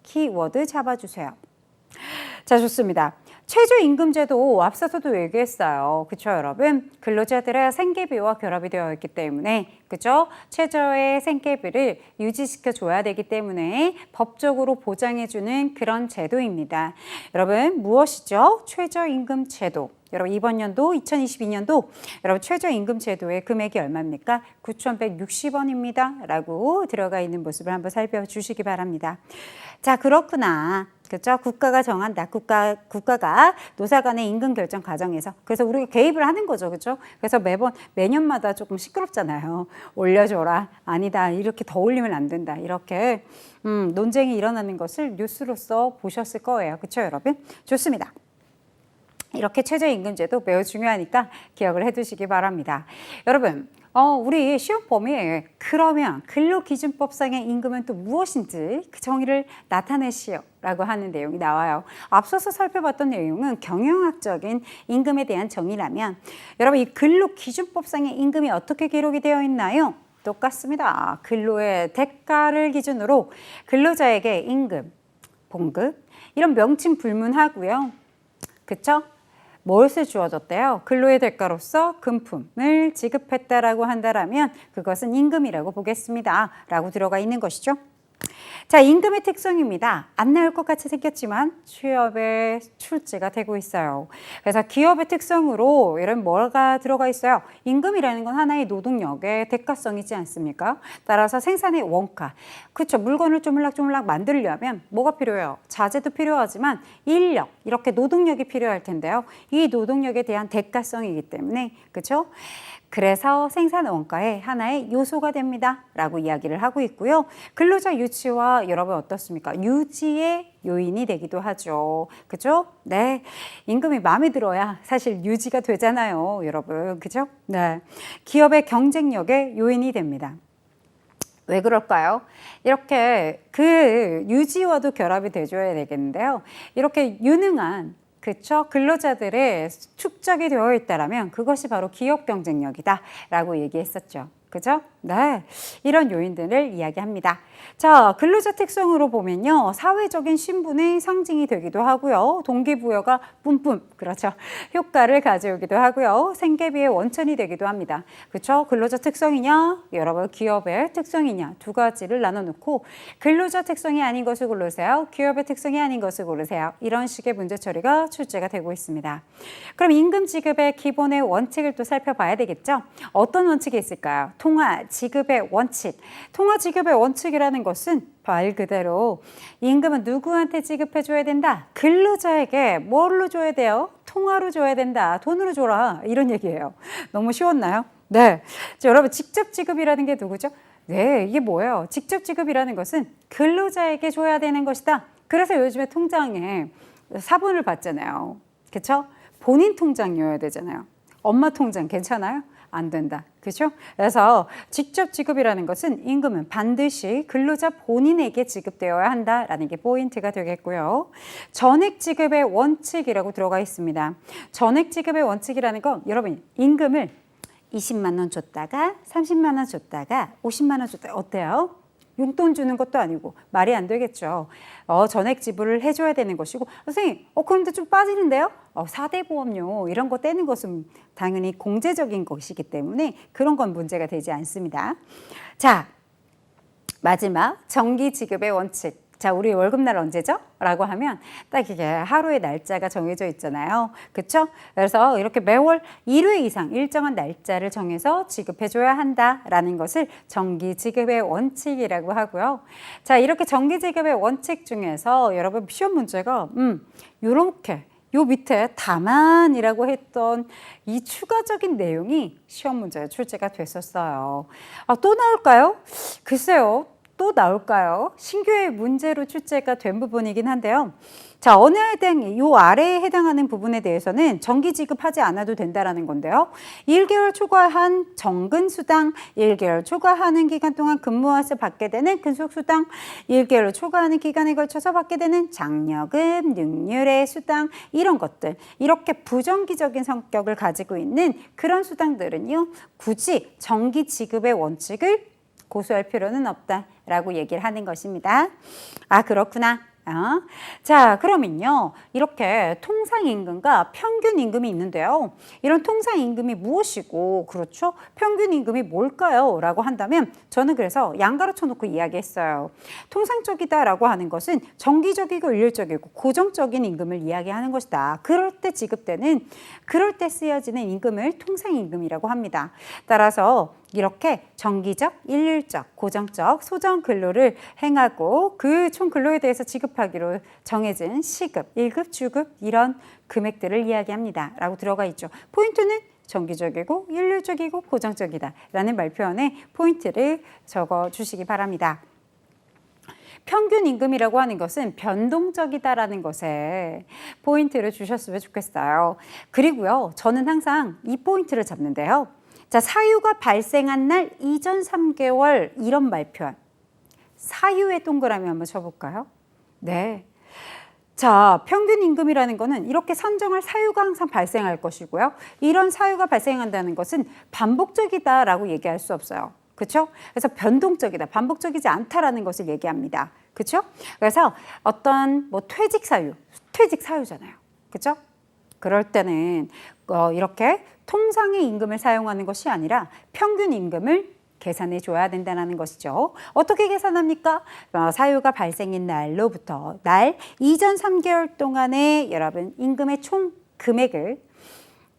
키워드 잡아주세요. 자, 좋습니다. 최저임금제도 앞서서도 얘기했어요. 그렇죠, 여러분? 근로자들의 생계비와 결합이 되어 있기 때문에 그렇죠? 최저의 생계비를 유지시켜 줘야 되기 때문에 법적으로 보장해주는 그런 제도입니다. 여러분, 무엇이죠? 최저임금제도. 여러분 이번 연도 2022년도 여러분 최저임금제도의 금액이 얼마입니까? 9,160원입니다. 라고 들어가 있는 모습을 한번 살펴주시기 바랍니다. 자, 그렇구나. 그렇죠? 국가가 정한다. 국가가 노사 간의 임금 결정 과정에서 그래서 우리가 개입을 하는 거죠. 그렇죠? 그래서 매년마다 조금 시끄럽잖아요. 올려줘라. 아니다. 이렇게 더 올리면 안 된다. 이렇게 논쟁이 일어나는 것을 뉴스로서 보셨을 거예요. 그렇죠, 여러분? 좋습니다. 이렇게 최저임금제도 매우 중요하니까 기억을 해두시기 바랍니다. 여러분, 우리 시험 범위에 그러면 근로기준법상의 임금은 또 무엇인지 그 정의를 나타내시오 라고 하는 내용이 나와요. 앞서서 살펴봤던 내용은 경영학적인 임금에 대한 정의라면 여러분 이 근로기준법상의 임금이 어떻게 기록이 되어 있나요? 똑같습니다. 근로의 대가를 기준으로 근로자에게 임금, 봉급 이런 명칭 불문하고요. 그쵸? 무엇을 주어졌대요? 근로의 대가로서 금품을 지급했다라고 한다면 그것은 임금이라고 보겠습니다. 라고 들어가 있는 것이죠. 자, 임금의 특성입니다. 안 나올 것 같이 생겼지만 취업의 출제가 되고 있어요. 그래서 기업의 특성으로 이런 뭐가 들어가 있어요? 임금이라는 건 하나의 노동력의 대가성이지 않습니까? 따라서 생산의 원가. 그렇죠. 물건을 조물락조물락 만들려면 뭐가 필요해요? 자재도 필요하지만 인력, 이렇게 노동력이 필요할 텐데요. 이 노동력에 대한 대가성이기 때문에 그렇죠? 그래서 생산 원가의 하나의 요소가 됩니다. 라고 이야기를 하고 있고요. 근로자 유치와 여러분 어떻습니까? 유지의 요인이 되기도 하죠. 그죠? 네. 임금이 마음에 들어야 사실 유지가 되잖아요. 여러분. 그죠? 네. 기업의 경쟁력의 요인이 됩니다. 왜 그럴까요? 이렇게 그 유지와도 결합이 돼줘야 되겠는데요. 이렇게 유능한 그렇죠? 근로자들의 축적이 되어 있다라면 그것이 바로 기업 경쟁력이다 라고 얘기했었죠. 그죠? 네. 이런 요인들을 이야기합니다. 자, 근로자 특성으로 보면요. 사회적인 신분의 상징이 되기도 하고요. 동기부여가 뿜뿜, 그렇죠. 효과를 가져오기도 하고요. 생계비의 원천이 되기도 합니다. 그렇죠? 근로자 특성이냐, 여러분 기업의 특성이냐 두 가지를 나눠놓고 근로자 특성이 아닌 것을 고르세요. 기업의 특성이 아닌 것을 고르세요. 이런 식의 문제 처리가 출제가 되고 있습니다. 그럼 임금 지급의 기본의 원칙을 또 살펴봐야 되겠죠? 어떤 원칙이 있을까요? 통화 지급의 원칙. 통화 지급의 원칙이라는 것은 말 그대로 임금은 누구한테 지급해 줘야 된다? 근로자에게 뭘로 줘야 돼요? 통화로 줘야 된다. 돈으로 줘라. 이런 얘기예요. 너무 쉬웠나요? 네. 자, 여러분 직접 지급이라는 게 누구죠? 네, 이게 뭐예요? 직접 지급이라는 것은 근로자에게 줘야 되는 것이다. 그래서 요즘에 통장에 사본을 받잖아요. 그렇죠? 본인 통장이어야 되잖아요. 엄마 통장 괜찮아요? 안 된다. 그렇죠? 그래서 직접 지급이라는 것은 임금은 반드시 근로자 본인에게 지급되어야 한다라는 게 포인트가 되겠고요. 전액 지급의 원칙이라고 들어가 있습니다. 전액 지급의 원칙이라는 건 여러분 임금을 20만 원 줬다가 30만 원 줬다가 50만 원 줬다가 어때요? 용돈 주는 것도 아니고 말이 안 되겠죠. 전액 지불을 해줘야 되는 것이고 선생님 그런데 좀 빠지는데요? 4대 보험료 이런 거 떼는 것은 당연히 공제적인 것이기 때문에 그런 건 문제가 되지 않습니다. 자, 마지막 정기 지급의 원칙. 자, 우리 월급날 언제죠? 라고 하면 딱 이게 하루의 날짜가 정해져 있잖아요. 그렇죠? 그래서 이렇게 매월 1회 이상 일정한 날짜를 정해서 지급해줘야 한다라는 것을 정기 지급의 원칙이라고 하고요. 자, 이렇게 정기 지급의 원칙 중에서 여러분 시험 문제가 요렇게 요 밑에 다만이라고 했던 이 추가적인 내용이 시험 문제에 출제가 됐었어요. 또 나올까요? 글쎄요. 또 나올까요? 신규의 문제로 출제가 된 부분이긴 한데요. 자, 언어에 해당, 요 아래에 해당하는 부분에 대해서는 정기 지급하지 않아도 된다라는 건데요. 1개월 초과한 정근 수당, 1개월 초과하는 기간 동안 근무와서 받게 되는 근속 수당, 1개월 초과하는 기간에 걸쳐서 받게 되는 장려금, 능률의 수당 이런 것들 이렇게 부정기적인 성격을 가지고 있는 그런 수당들은요. 굳이 정기 지급의 원칙을 고수할 필요는 없다라고 얘기를 하는 것입니다. 그렇구나. 자, 그러면요. 이렇게 통상임금과 평균임금이 있는데요. 이런 통상임금이 무엇이고, 그렇죠? 평균임금이 뭘까요? 라고 한다면 저는 그래서 양가로 쳐놓고 이야기했어요. 통상적이다라고 하는 것은 정기적이고 일률적이고 고정적인 임금을 이야기하는 것이다. 그럴 때 지급되는, 그럴 때 쓰여지는 임금을 통상임금이라고 합니다. 따라서 이렇게 정기적, 일률적, 고정적, 소정 근로를 행하고 그 총 근로에 대해서 지급하기로 정해진 시급, 1급, 주급 이런 금액들을 이야기합니다. 라고 들어가 있죠. 포인트는 정기적이고 일률적이고 고정적이다 라는 말표현에 포인트를 적어주시기 바랍니다. 평균 임금이라고 하는 것은 변동적이다라는 것에 포인트를 주셨으면 좋겠어요. 그리고요, 저는 항상 이 포인트를 잡는데요. 자, 사유가 발생한 날 이전 3개월 이런 말표현. 사유의 동그라미 한번 쳐볼까요? 네. 자, 평균 임금이라는 거는 이렇게 산정할 사유가 항상 발생할 것이고요. 이런 사유가 발생한다는 것은 반복적이다라고 얘기할 수 없어요. 그렇죠? 그래서 변동적이다, 반복적이지 않다라는 것을 얘기합니다. 그렇죠? 그래서 어떤 퇴직 사유잖아요. 그렇죠? 그럴 때는 이렇게 통상의 임금을 사용하는 것이 아니라 평균 임금을 계산해 줘야 된다는 것이죠. 어떻게 계산합니까? 사유가 발생인 날로부터 날 이전 3개월 동안의 여러분 임금의 총 금액을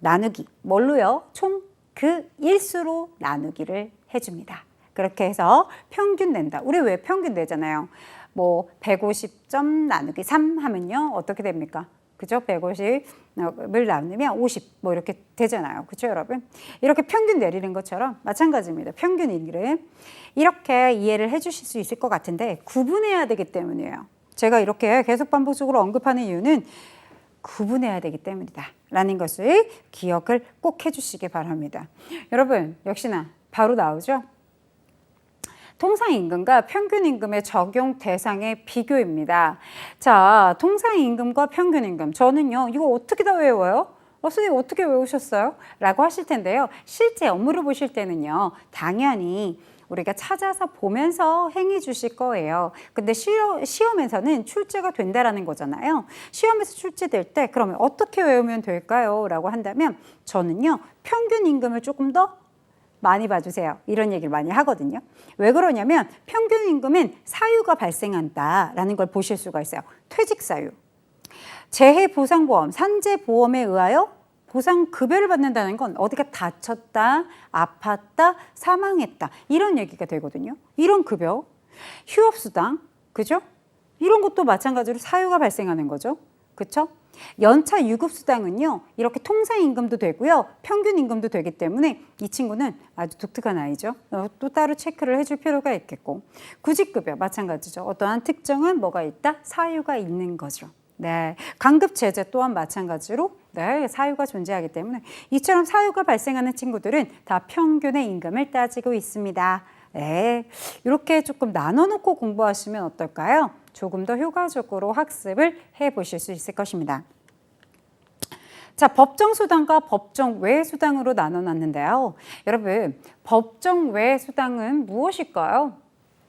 나누기, 뭘로요? 총 그 일수로 나누기를 해줍니다. 그렇게 해서 평균 낸다. 우리 왜 평균 내잖아요. 150점 나누기 3 하면요. 어떻게 됩니까? 그죠? 150을 나누면 50 이렇게 되잖아요. 그죠, 여러분? 이렇게 평균 내리는 것처럼 마찬가지입니다. 평균 임금. 이렇게 이해를 해 주실 수 있을 것 같은데 구분해야 되기 때문이에요. 제가 이렇게 계속 반복적으로 언급하는 이유는 구분해야 되기 때문이다 라는 것을 기억을 꼭 해주시기 바랍니다. 여러분, 역시나 바로 나오죠? 통상임금과 평균임금의 적용 대상의 비교입니다. 자, 통상임금과 평균임금. 저는요, 이거 어떻게 다 외워요? 선생님 어떻게 외우셨어요? 라고 하실 텐데요. 실제 업무를 보실 때는요, 당연히 우리가 찾아서 보면서 행해 주실 거예요. 근데 시험에서는 출제가 된다라는 거잖아요. 시험에서 출제될 때 그러면 어떻게 외우면 될까요? 라고 한다면 저는요, 평균 임금을 조금 더 많이 봐주세요. 이런 얘기를 많이 하거든요. 왜 그러냐면 평균 임금은 사유가 발생한다라는 걸 보실 수가 있어요. 퇴직 사유, 재해보상보험, 산재보험에 의하여 보상급여를 받는다는 건 어디가 다쳤다, 아팠다, 사망했다 이런 얘기가 되거든요. 이런 급여, 휴업수당, 그죠? 이런 것도 마찬가지로 사유가 발생하는 거죠. 그렇죠? 연차 유급수당은요. 이렇게 통상임금도 되고요. 평균임금도 되기 때문에 이 친구는 아주 독특한 아이죠. 또 따로 체크를 해줄 필요가 있겠고 구직급여 마찬가지죠. 어떠한 특정한 뭐가 있다? 사유가 있는 거죠. 네, 강급제재 또한 마찬가지로 네, 사유가 존재하기 때문에 이처럼 사유가 발생하는 친구들은 다 평균의 임금을 따지고 있습니다. 네, 이렇게 조금 나눠놓고 공부하시면 어떨까요? 조금 더 효과적으로 학습을 해보실 수 있을 것입니다. 자, 법정수당과 법정외수당으로 나눠놨는데요. 여러분, 법정외수당은 무엇일까요?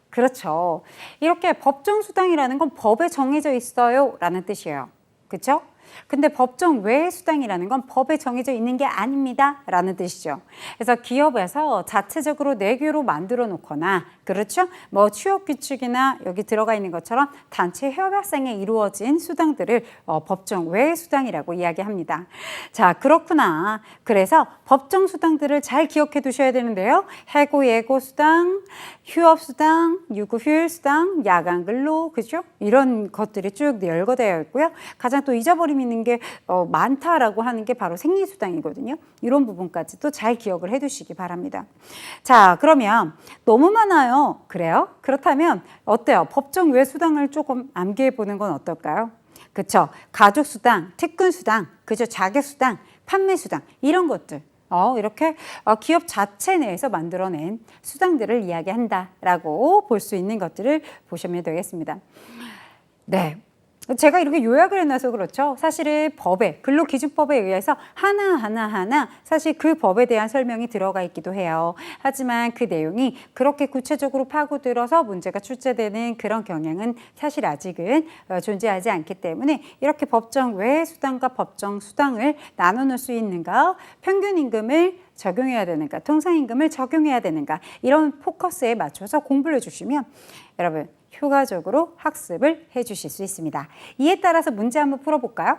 그렇죠. 이렇게 법정수당이라는 건 법에 정해져 있어요 라는 뜻이에요. 그렇죠? 근데 법정 외의 수당이라는 건 법에 정해져 있는 게 아닙니다 라는 뜻이죠. 그래서 기업에서 자체적으로 내규로 만들어 놓거나 그렇죠? 뭐 취업 규칙이나 여기 들어가 있는 것처럼 단체 협약상에 이루어진 수당들을 법정 외의 수당이라고 이야기합니다. 자, 그렇구나. 그래서 법정 수당들을 잘 기억해 두셔야 되는데요. 해고 예고 수당, 휴업 수당, 유급 휴일 수당, 야간 근로, 그죠? 이런 것들이 쭉 열거되어 있고요. 가장 또 잊어버림이 있는 게 많다라고 하는 게 바로 생리수당이거든요. 이런 부분까지도 잘 기억을 해두시기 바랍니다. 자, 그러면 너무 많아요. 그래요? 그렇다면 어때요? 법정 외 수당을 조금 암기해 보는 건 어떨까요? 그렇죠? 가족수당, 특근수당, 그죠? 자격수당, 판매수당 이런 것들. 이렇게 기업 자체 내에서 만들어낸 수당들을 이야기한다라고 볼 수 있는 것들을 보시면 되겠습니다. 네. 제가 이렇게 요약을 해놔서 그렇죠. 사실은 법에, 근로기준법에 의해서 하나하나 사실 그 법에 대한 설명이 들어가 있기도 해요. 하지만 그 내용이 그렇게 구체적으로 파고들어서 문제가 출제되는 그런 경향은 사실 아직은 존재하지 않기 때문에 이렇게 법정 외 수당과 법정 수당을 나눠놓을 수 있는가, 평균 임금을 적용해야 되는가, 통상임금을 적용해야 되는가 이런 포커스에 맞춰서 공부를 해주시면 여러분 효과적으로 학습을 해주실 수 있습니다. 이에 따라서 문제 한번 풀어볼까요?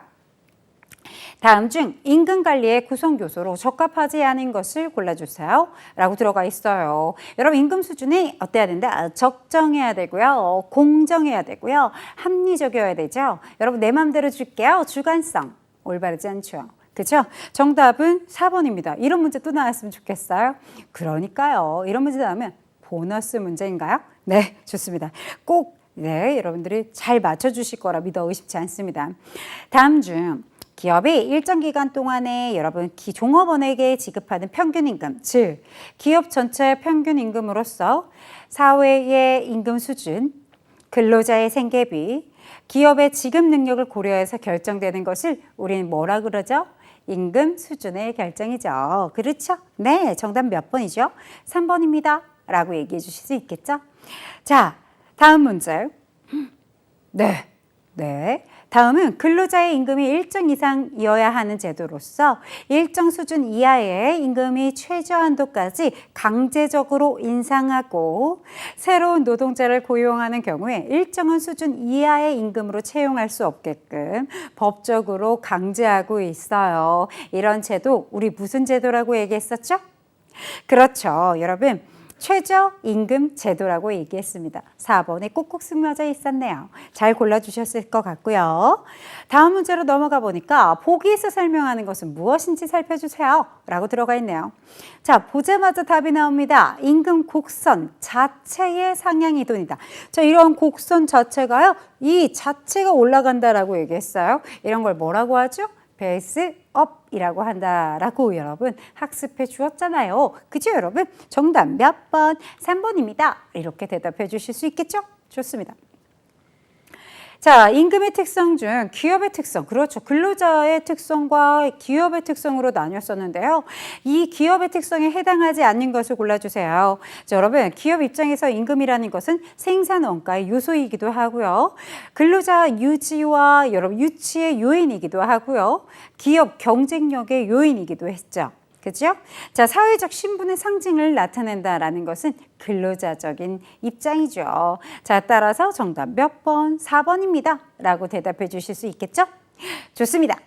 다음 중 임금관리의 구성요소로 적합하지 않은 것을 골라주세요 라고 들어가 있어요. 여러분 임금 수준이 어때야 된다? 적정해야 되고요. 공정해야 되고요. 합리적이어야 되죠. 여러분 내 맘대로 줄게요. 주관성 올바르지 않죠. 그렇죠? 정답은 4번입니다. 이런 문제 또 나왔으면 좋겠어요. 그러니까요. 이런 문제 나오면 보너스 문제인가요? 네, 좋습니다. 꼭 여러분들이 잘 맞춰주실 거라 믿어 의심치 않습니다. 다음 중 기업이 일정 기간 동안에 여러분 종업원에게 지급하는 평균임금, 즉 기업 전체 평균임금으로서 사회의 임금 수준, 근로자의 생계비, 기업의 지급 능력을 고려해서 결정되는 것을 우리는 뭐라 그러죠? 임금 수준의 결정이죠. 그렇죠? 네, 정답 몇 번이죠? 3번입니다. 라고 얘기해 주실 수 있겠죠? 자, 다음 문제. 네. 다음은 근로자의 임금이 일정 이상이어야 하는 제도로서 일정 수준 이하의 임금이 최저한도까지 강제적으로 인상하고 새로운 노동자를 고용하는 경우에 일정한 수준 이하의 임금으로 채용할 수 없게끔 법적으로 강제하고 있어요. 이런 제도, 우리 무슨 제도라고 얘기했었죠? 그렇죠, 여러분. 최저임금 제도라고 얘기했습니다. 4번에 꼭꼭 숨겨져 있었네요. 잘 골라주셨을 것 같고요. 다음 문제로 넘어가 보니까 보기에서 설명하는 것은 무엇인지 살펴주세요 라고 들어가 있네요. 자, 보자마자 답이 나옵니다. 임금 곡선 자체의 상향 이동이다. 자, 이런 곡선 자체가요. 이 자체가 올라간다라고 얘기했어요. 이런 걸 뭐라고 하죠? 베이스업이라고 한다라고 여러분 학습해 주었잖아요. 그죠 여러분? 정답 몇 번? 3번입니다. 이렇게 대답해 주실 수 있겠죠? 좋습니다. 자, 임금의 특성 중 기업의 특성, 그렇죠. 근로자의 특성과 기업의 특성으로 나뉘었었는데요. 이 기업의 특성에 해당하지 않는 것을 골라주세요. 자, 여러분, 기업 입장에서 임금이라는 것은 생산 원가의 요소이기도 하고요. 근로자 유지와 여러분 유치의 요인이기도 하고요. 기업 경쟁력의 요인이기도 했죠. 그죠? 자, 사회적 신분의 상징을 나타낸다라는 것은 근로자적인 입장이죠. 자, 따라서 정답 몇 번? 4번입니다. 라고 대답해 주실 수 있겠죠? 좋습니다.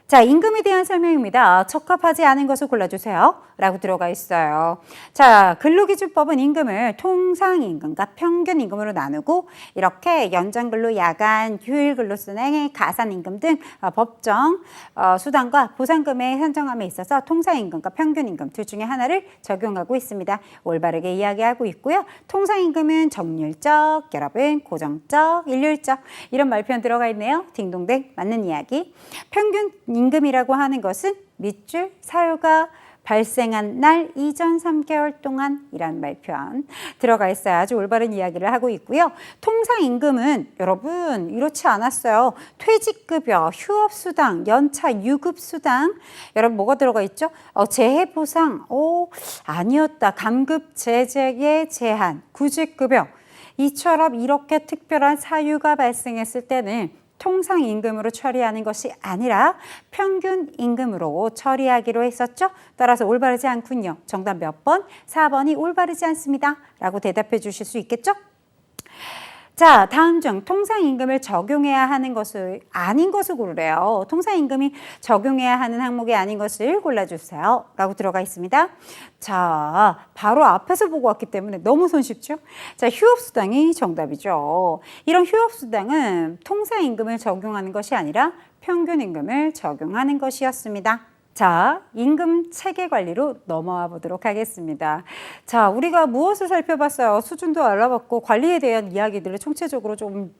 자, 임금에 대한 설명입니다. 적합하지 않은 것을 골라주세요. 라고 들어가 있어요. 자, 근로기준법은 임금을 통상임금과 평균임금으로 나누고 이렇게 연장근로, 야간, 휴일근로수당, 가산임금 등 법정 수당과 보상금의 산정함에 있어서 통상임금과 평균임금 둘 중에 하나를 적용하고 있습니다. 올바르게 이야기하고 있고요. 통상임금은 정률적, 여러분 고정적, 일률적 이런 말표현 들어가 있네요. 딩동댕 맞는 이야기. 평균임금이라고 하는 것은 밑줄 사유가 발생한 날 이전 3개월 동안이라는 말표현 들어가 있어요. 아주 올바른 이야기를 하고 있고요. 통상임금은 여러분 이렇지 않았어요. 퇴직급여, 휴업수당, 연차 유급수당 여러분 뭐가 들어가 있죠? 재해보상, 아니었다. 감급제재의 제한, 구직급여 이처럼 이렇게 특별한 사유가 발생했을 때는 통상임금으로 처리하는 것이 아니라 평균임금으로 처리하기로 했었죠. 따라서 올바르지 않군요. 정답 몇 번? 4번이 올바르지 않습니다. 라고 대답해 주실 수 있겠죠? 자, 다음 중 통상임금을 적용해야 하는 것을 아닌 것을 고르래요. 통상임금이 적용해야 하는 항목이 아닌 것을 골라주세요. 라고 들어가 있습니다. 자, 바로 앞에서 보고 왔기 때문에 너무 손쉽죠? 자, 휴업수당이 정답이죠. 이런 휴업수당은 통상임금을 적용하는 것이 아니라 평균임금을 적용하는 것이었습니다. 자, 임금 체계 관리로 넘어와 보도록 하겠습니다. 자, 우리가 무엇을 살펴봤어요? 수준도 알아봤고 관리에 대한 이야기들을 총체적으로 좀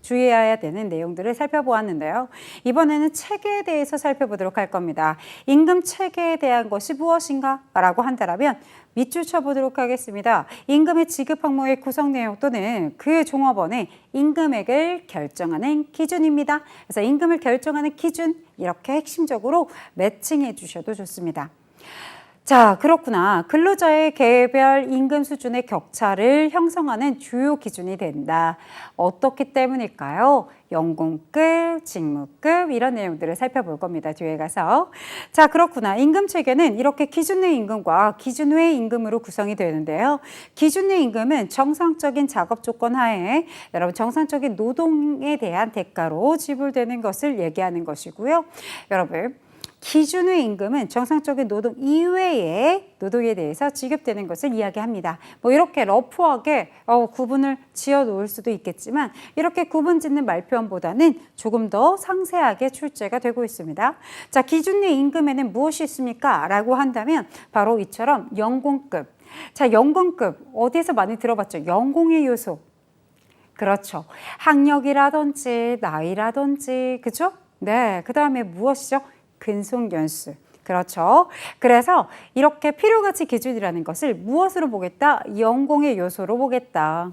주의해야 되는 내용들을 살펴보았는데요. 이번에는 체계에 대해서 살펴보도록 할 겁니다. 임금 체계에 대한 것이 무엇인가? 라고 한다면 밑줄 쳐보도록 하겠습니다. 임금의 지급 항목의 구성 내용 또는 그 종업원의 임금액을 결정하는 기준입니다. 그래서 임금을 결정하는 기준 이렇게 핵심적으로 매칭해 주셔도 좋습니다. 자, 그렇구나. 근로자의 개별 임금 수준의 격차를 형성하는 주요 기준이 된다. 어떻기 때문일까요? 연공급, 직무급 이런 내용들을 살펴볼 겁니다. 뒤에 가서. 자, 그렇구나. 임금 체계는 이렇게 기준 내 임금과 기준 외 임금으로 구성이 되는데요. 기준 내 임금은 정상적인 작업 조건 하에 여러분 정상적인 노동에 대한 대가로 지불되는 것을 얘기하는 것이고요. 여러분 기준의 임금은 정상적인 노동 이외의 노동에 대해서 지급되는 것을 이야기합니다. 뭐 이렇게 러프하게 구분을 지어 놓을 수도 있겠지만 이렇게 구분 짓는 말표현보다는 조금 더 상세하게 출제가 되고 있습니다. 자, 기준 내 임금에는 무엇이 있습니까? 라고 한다면 바로 이처럼 연공급. 자, 연공급 어디에서 많이 들어봤죠? 연공의 요소. 그렇죠. 학력이라든지 나이라든지 그죠? 네, 그 다음에 무엇이죠? 근속연수. 그렇죠. 그래서 이렇게 필요가치 기준이라는 것을 무엇으로 보겠다? 연공의 요소로 보겠다.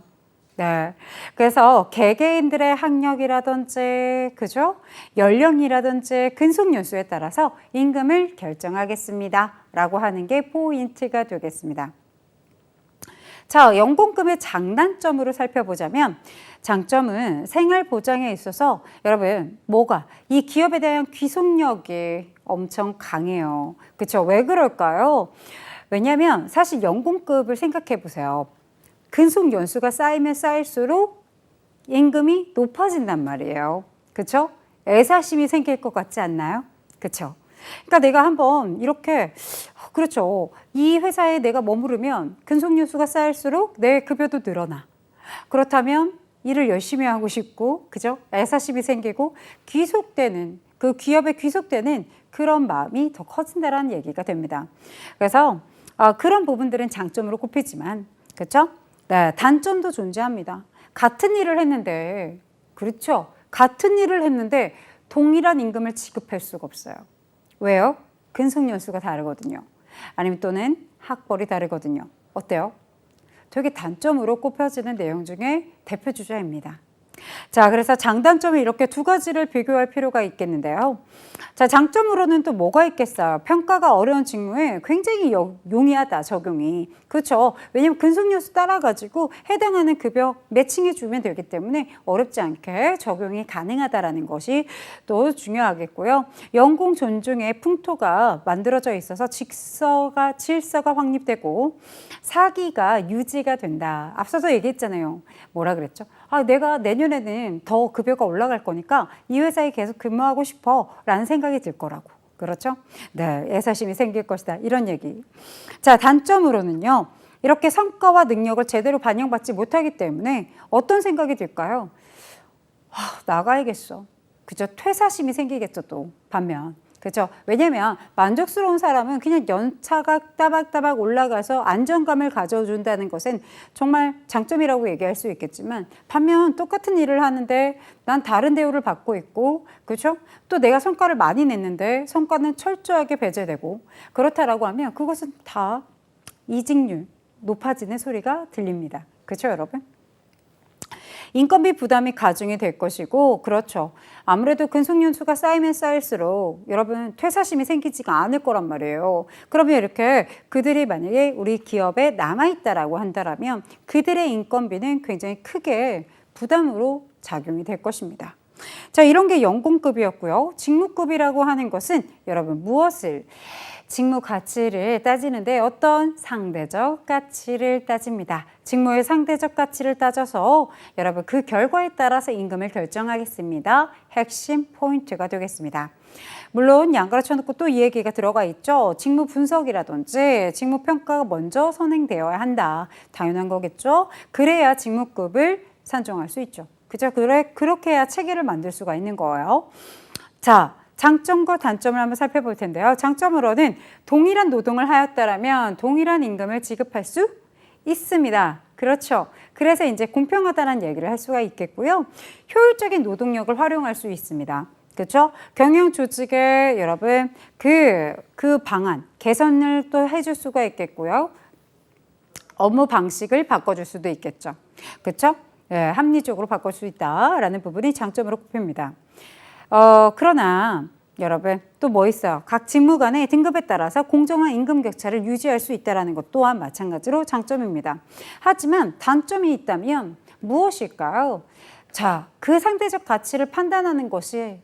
네. 그래서 개개인들의 학력이라든지, 그죠? 연령이라든지 근속연수에 따라서 임금을 결정하겠습니다. 라고 하는 게 포인트가 되겠습니다. 자, 연공급의 장단점으로 살펴보자면 장점은 생활 보장에 있어서 여러분 이 기업에 대한 귀속력이 엄청 강해요. 그렇죠? 왜 그럴까요? 왜냐하면 사실 연공급을 생각해 보세요. 근속 연수가 쌓이면 쌓일수록 임금이 높아진단 말이에요. 그렇죠? 애사심이 생길 것 같지 않나요? 그렇죠? 그러니까 내가 한번 이렇게 그렇죠. 이 회사에 내가 머무르면 근속연수가 쌓일수록 내 급여도 늘어나. 그렇다면 일을 열심히 하고 싶고, 그죠? 애사심이 생기고 귀속되는 그 기업에 귀속되는 그런 마음이 더 커진다라는 얘기가 됩니다. 그래서 그런 부분들은 장점으로 꼽히지만, 그렇죠? 네, 단점도 존재합니다. 같은 일을 했는데, 그렇죠? 같은 일을 했는데 동일한 임금을 지급할 수가 없어요. 왜요? 근속연수가 다르거든요. 아니면 또는 학벌이 다르거든요. 어때요? 되게 단점으로 꼽혀지는 내용 중에 대표 주자입니다. 자, 그래서 장단점을 이렇게 두 가지를 비교할 필요가 있겠는데요. 자, 장점으로는 또 뭐가 있겠어요? 평가가 어려운 직무에 굉장히 용이하다, 적용이. 그렇죠. 왜냐면 근속연수 따라가지고 해당하는 급여 매칭해 주면 되기 때문에 어렵지 않게 적용이 가능하다라는 것이 또 중요하겠고요. 연공 존중의 풍토가 만들어져 있어서 질서가 확립되고 사기가 유지가 된다. 앞서서 얘기했잖아요. 뭐라 그랬죠? 내가 내년에는 더 급여가 올라갈 거니까 이 회사에 계속 근무하고 싶어 라는 생각이 들 거라고. 그렇죠? 네, 애사심이 생길 것이다. 이런 얘기. 자, 단점으로는요. 이렇게 성과와 능력을 제대로 반영받지 못하기 때문에 어떤 생각이 들까요? 나가야겠어. 그죠? 퇴사심이 생기겠죠, 또. 반면. 그죠? 왜냐면 만족스러운 사람은 그냥 연차가 따박따박 올라가서 안정감을 가져준다는 것은 정말 장점이라고 얘기할 수 있겠지만 반면 똑같은 일을 하는데 난 다른 대우를 받고 있고 그죠? 또 내가 성과를 많이 냈는데 성과는 철저하게 배제되고 그렇다라고 하면 그것은 다 이직률 높아지는 소리가 들립니다. 그렇죠, 여러분? 인건비 부담이 가중이 될 것이고 그렇죠. 아무래도 근속연수가 쌓이면 쌓일수록 여러분 퇴사심이 생기지가 않을 거란 말이에요. 그러면 이렇게 그들이 만약에 우리 기업에 남아있다라고 한다면 그들의 인건비는 굉장히 크게 부담으로 작용이 될 것입니다. 자, 이런 게 연공급이었고요. 직무급이라고 하는 것은 여러분 무엇을 직무 가치를 따지는데 어떤 상대적 가치를 따집니다. 직무의 상대적 가치를 따져서 여러분 그 결과에 따라서 임금을 결정하겠습니다. 핵심 포인트가 되겠습니다. 물론 양가르쳐 놓고 또 이 얘기가 들어가 있죠. 직무 분석이라든지 직무 평가가 먼저 선행되어야 한다. 당연한 거겠죠. 그래야 직무급을 산정할 수 있죠. 그죠? 그렇게 해야 체계를 만들 수가 있는 거예요. 자, 장점과 단점을 한번 살펴볼 텐데요. 장점으로는 동일한 노동을 하였다라면 동일한 임금을 지급할 수 있습니다. 그렇죠. 그래서 이제 공평하다는 얘기를 할 수가 있겠고요. 효율적인 노동력을 활용할 수 있습니다. 그렇죠? 경영 조직에 여러분 그 방안 개선을 또 해줄 수가 있겠고요. 업무 방식을 바꿔줄 수도 있겠죠. 그렇죠? 예, 합리적으로 바꿀 수 있다라는 부분이 장점으로 꼽힙니다. 그러나 여러분 또 뭐 있어요? 각 직무 간의 등급에 따라서 공정한 임금 격차를 유지할 수 있다는 것 또한 마찬가지로 장점입니다. 하지만 단점이 있다면 무엇일까요? 자, 그 상대적 가치를 판단하는 것이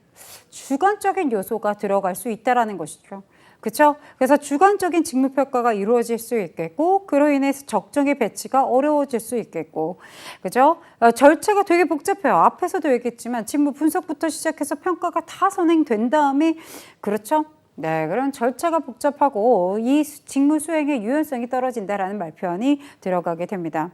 주관적인 요소가 들어갈 수 있다는 것이죠. 그렇죠? 그래서 주관적인 직무평가가 이루어질 수 있겠고 그로 인해서 적정의 배치가 어려워질 수 있겠고 그죠? 절차가 되게 복잡해요. 앞에서도 얘기했지만 직무 분석부터 시작해서 평가가 다 선행된 다음에 그렇죠? 네, 그럼 절차가 복잡하고 이 직무 수행의 유연성이 떨어진다라는 말표현이 들어가게 됩니다.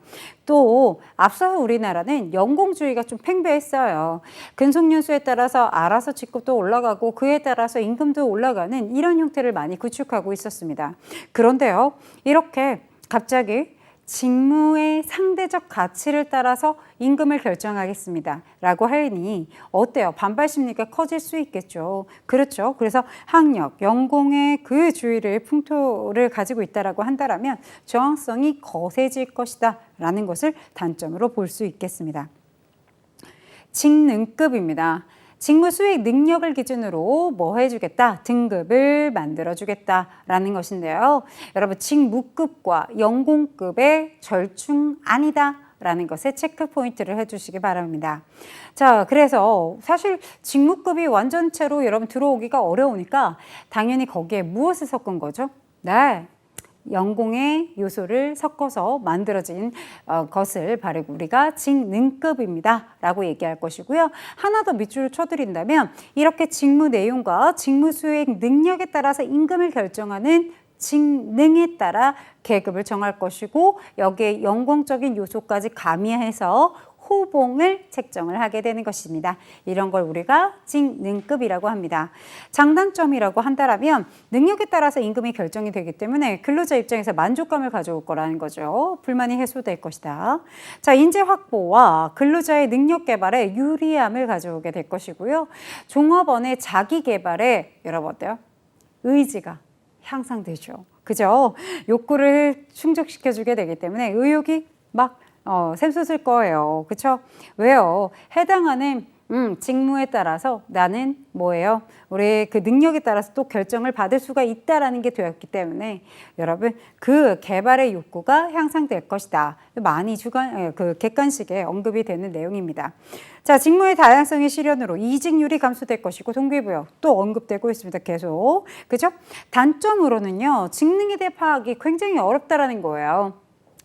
또 앞서서 우리나라는 연공주의가 좀 팽배했어요. 근속연수에 따라서 알아서 직급도 올라가고 그에 따라서 임금도 올라가는 이런 형태를 많이 구축하고 있었습니다. 그런데요, 이렇게 갑자기 직무의 상대적 가치를 따라서 임금을 결정하겠습니다. 라고 하니 어때요? 반발 심리가 커질 수 있겠죠. 그렇죠. 그래서 학력, 연공의 그 주의를 풍토를 가지고 있다라고 한다면 저항성이 거세질 것이다. 라는 것을 단점으로 볼 수 있겠습니다. 직능급입니다. 직무 수행 능력을 기준으로 뭐 해주겠다? 등급을 만들어주겠다라는 것인데요. 여러분 직무급과 연공급의 절충 아니다. 라는 것에 체크 포인트를 해주시기 바랍니다. 자, 그래서 사실 직무급이 완전체로 여러분 들어오기가 어려우니까 당연히 거기에 무엇을 섞은 거죠? 네. 연공의 요소를 섞어서 만들어진 것을 바로 우리가 직능급입니다 라고 얘기할 것이고요. 하나 더 밑줄을 쳐드린다면 이렇게 직무 내용과 직무 수행 능력에 따라서 임금을 결정하는 직능에 따라 계급을 정할 것이고 여기에 연공적인 요소까지 가미해서 호봉을 책정을 하게 되는 것입니다. 이런 걸 우리가 직능급이라고 합니다. 장단점이라고 한다면 능력에 따라서 임금이 결정이 되기 때문에 근로자 입장에서 만족감을 가져올 거라는 거죠. 불만이 해소될 것이다. 자, 인재 확보와 근로자의 능력 개발에 유리함을 가져오게 될 것이고요. 종업원의 자기 개발에 여러분 어때요? 의지가 향상되죠. 그죠? 욕구를 충족시켜주게 되기 때문에 의욕이 막 샘솟을 거예요. 그렇죠? 왜요? 해당하는 직무에 따라서 나는 뭐예요? 우리 그 능력에 따라서 또 결정을 받을 수가 있다라는 게 되었기 때문에 여러분 그 개발의 욕구가 향상될 것이다. 많이 객관식에 언급이 되는 내용입니다. 자, 직무의 다양성의 실현으로 이직률이 감소될 것이고 동기부여 또 언급되고 있습니다. 계속. 그죠? 단점으로는요. 직능에 대해 파악이 굉장히 어렵다라는 거예요.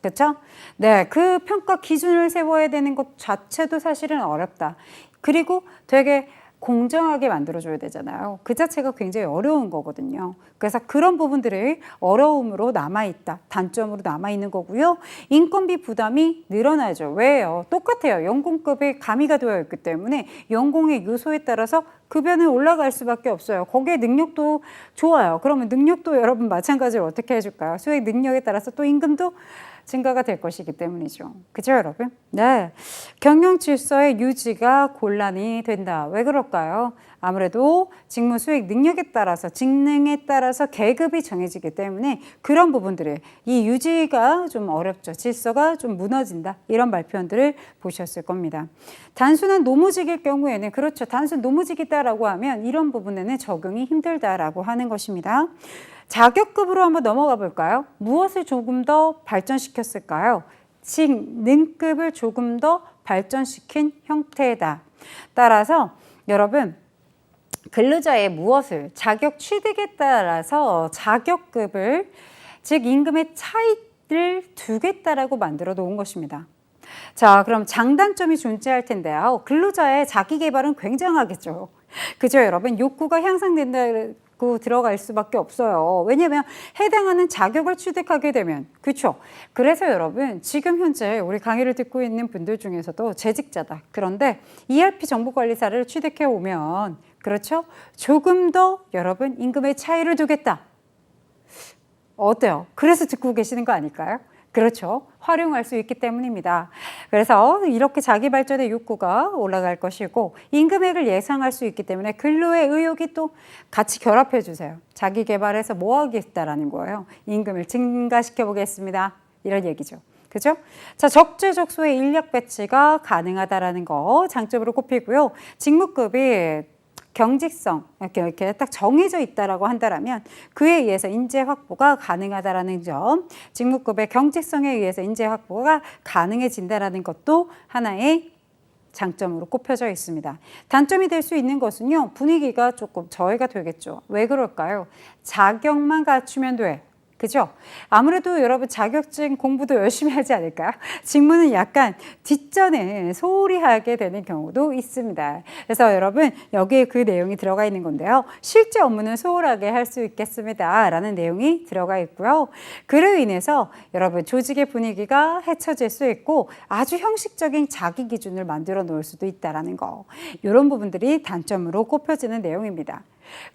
그렇죠? 네, 그 평가 기준을 세워야 되는 것 자체도 사실은 어렵다. 그리고 되게 공정하게 만들어줘야 되잖아요. 그 자체가 굉장히 어려운 거거든요. 그래서 그런 부분들이 어려움으로 남아있다. 단점으로 남아있는 거고요. 인건비 부담이 늘어나죠. 왜요? 똑같아요. 연공급이 가미가 되어 있기 때문에 연공의 요소에 따라서 급여는 올라갈 수밖에 없어요. 거기에 능력도 좋아요. 그러면 능력도 여러분 마찬가지로 어떻게 해줄까요? 수익 능력에 따라서 또 임금도 증가가 될 것이기 때문이죠. 그죠, 여러분? 네. 경영 질서의 유지가 곤란이 된다. 왜 그럴까요? 아무래도 직무 수익 능력에 따라서, 직능에 따라서 계급이 정해지기 때문에 그런 부분들을 이 유지가 좀 어렵죠. 질서가 좀 무너진다. 이런 말표현들을 보셨을 겁니다. 단순한 노무직일 경우에는 그렇죠. 단순 노무직이다라고 하면 이런 부분에는 적용이 힘들다라고 하는 것입니다. 자격급으로 한번 넘어가 볼까요? 무엇을 조금 더 발전시켰을까요? 직능급을 조금 더 발전시킨 형태다. 따라서 여러분 근로자의 무엇을 자격 취득에 따라서 자격급을 즉 임금의 차이를 두겠다라고 만들어 놓은 것입니다. 자, 그럼 장단점이 존재할 텐데요. 근로자의 자기 개발은 굉장하겠죠. 그죠, 여러분? 욕구가 향상된다고 들어갈 수밖에 없어요. 왜냐하면 해당하는 자격을 취득하게 되면, 그렇죠? 그래서 여러분, 지금 현재 우리 강의를 듣고 있는 분들 중에서도 재직자다. 그런데 ERP 정보관리사를 취득해 오면, 그렇죠? 조금 더 여러분 임금의 차이를 두겠다. 어때요? 그래서 듣고 계시는 거 아닐까요? 그렇죠. 활용할 수 있기 때문입니다. 그래서 이렇게 자기 발전의 욕구가 올라갈 것이고 임금액을 예상할 수 있기 때문에 근로의 의욕이 또 같이 결합해 주세요. 자기 개발해서 뭐 하겠다라는 거예요. 임금을 증가시켜 보겠습니다. 이런 얘기죠. 그죠? 자, 적재적소의 인력 배치가 가능하다라는 거 장점으로 꼽히고요. 직무급이 경직성 이렇게 딱 정해져 있다라고 한다라면 그에 의해서 인재 확보가 가능하다라는 점, 직무급의 경직성에 의해서 인재 확보가 가능해진다라는 것도 하나의 장점으로 꼽혀져 있습니다. 단점이 될 수 있는 것은요, 분위기가 조금 저해가 되겠죠. 왜 그럴까요? 자격만 갖추면 돼. 그죠? 아무래도 여러분 자격증 공부도 열심히 하지 않을까요? 직무는 약간 뒷전에 소홀히 하게 되는 경우도 있습니다. 그래서 여러분 여기에 그 내용이 들어가 있는 건데요. 실제 업무는 소홀하게 할 수 있겠습니다. 라는 내용이 들어가 있고요. 그로 인해서 여러분 조직의 분위기가 해쳐질 수 있고 아주 형식적인 자기 기준을 만들어 놓을 수도 있다는 거. 이런 부분들이 단점으로 꼽혀지는 내용입니다.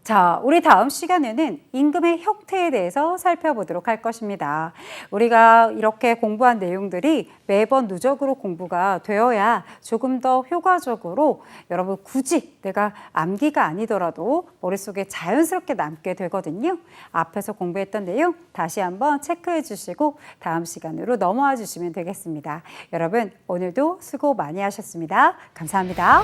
자, 우리 다음 시간에는 임금의 형태에 대해서 살펴보도록 할 것입니다. 우리가 이렇게 공부한 내용들이 매번 누적으로 공부가 되어야 조금 더 효과적으로 여러분 굳이 내가 암기가 아니더라도 머릿속에 자연스럽게 남게 되거든요. 앞에서 공부했던 내용 다시 한번 체크해 주시고 다음 시간으로 넘어와 주시면 되겠습니다. 여러분 오늘도 수고 많이 하셨습니다. 감사합니다.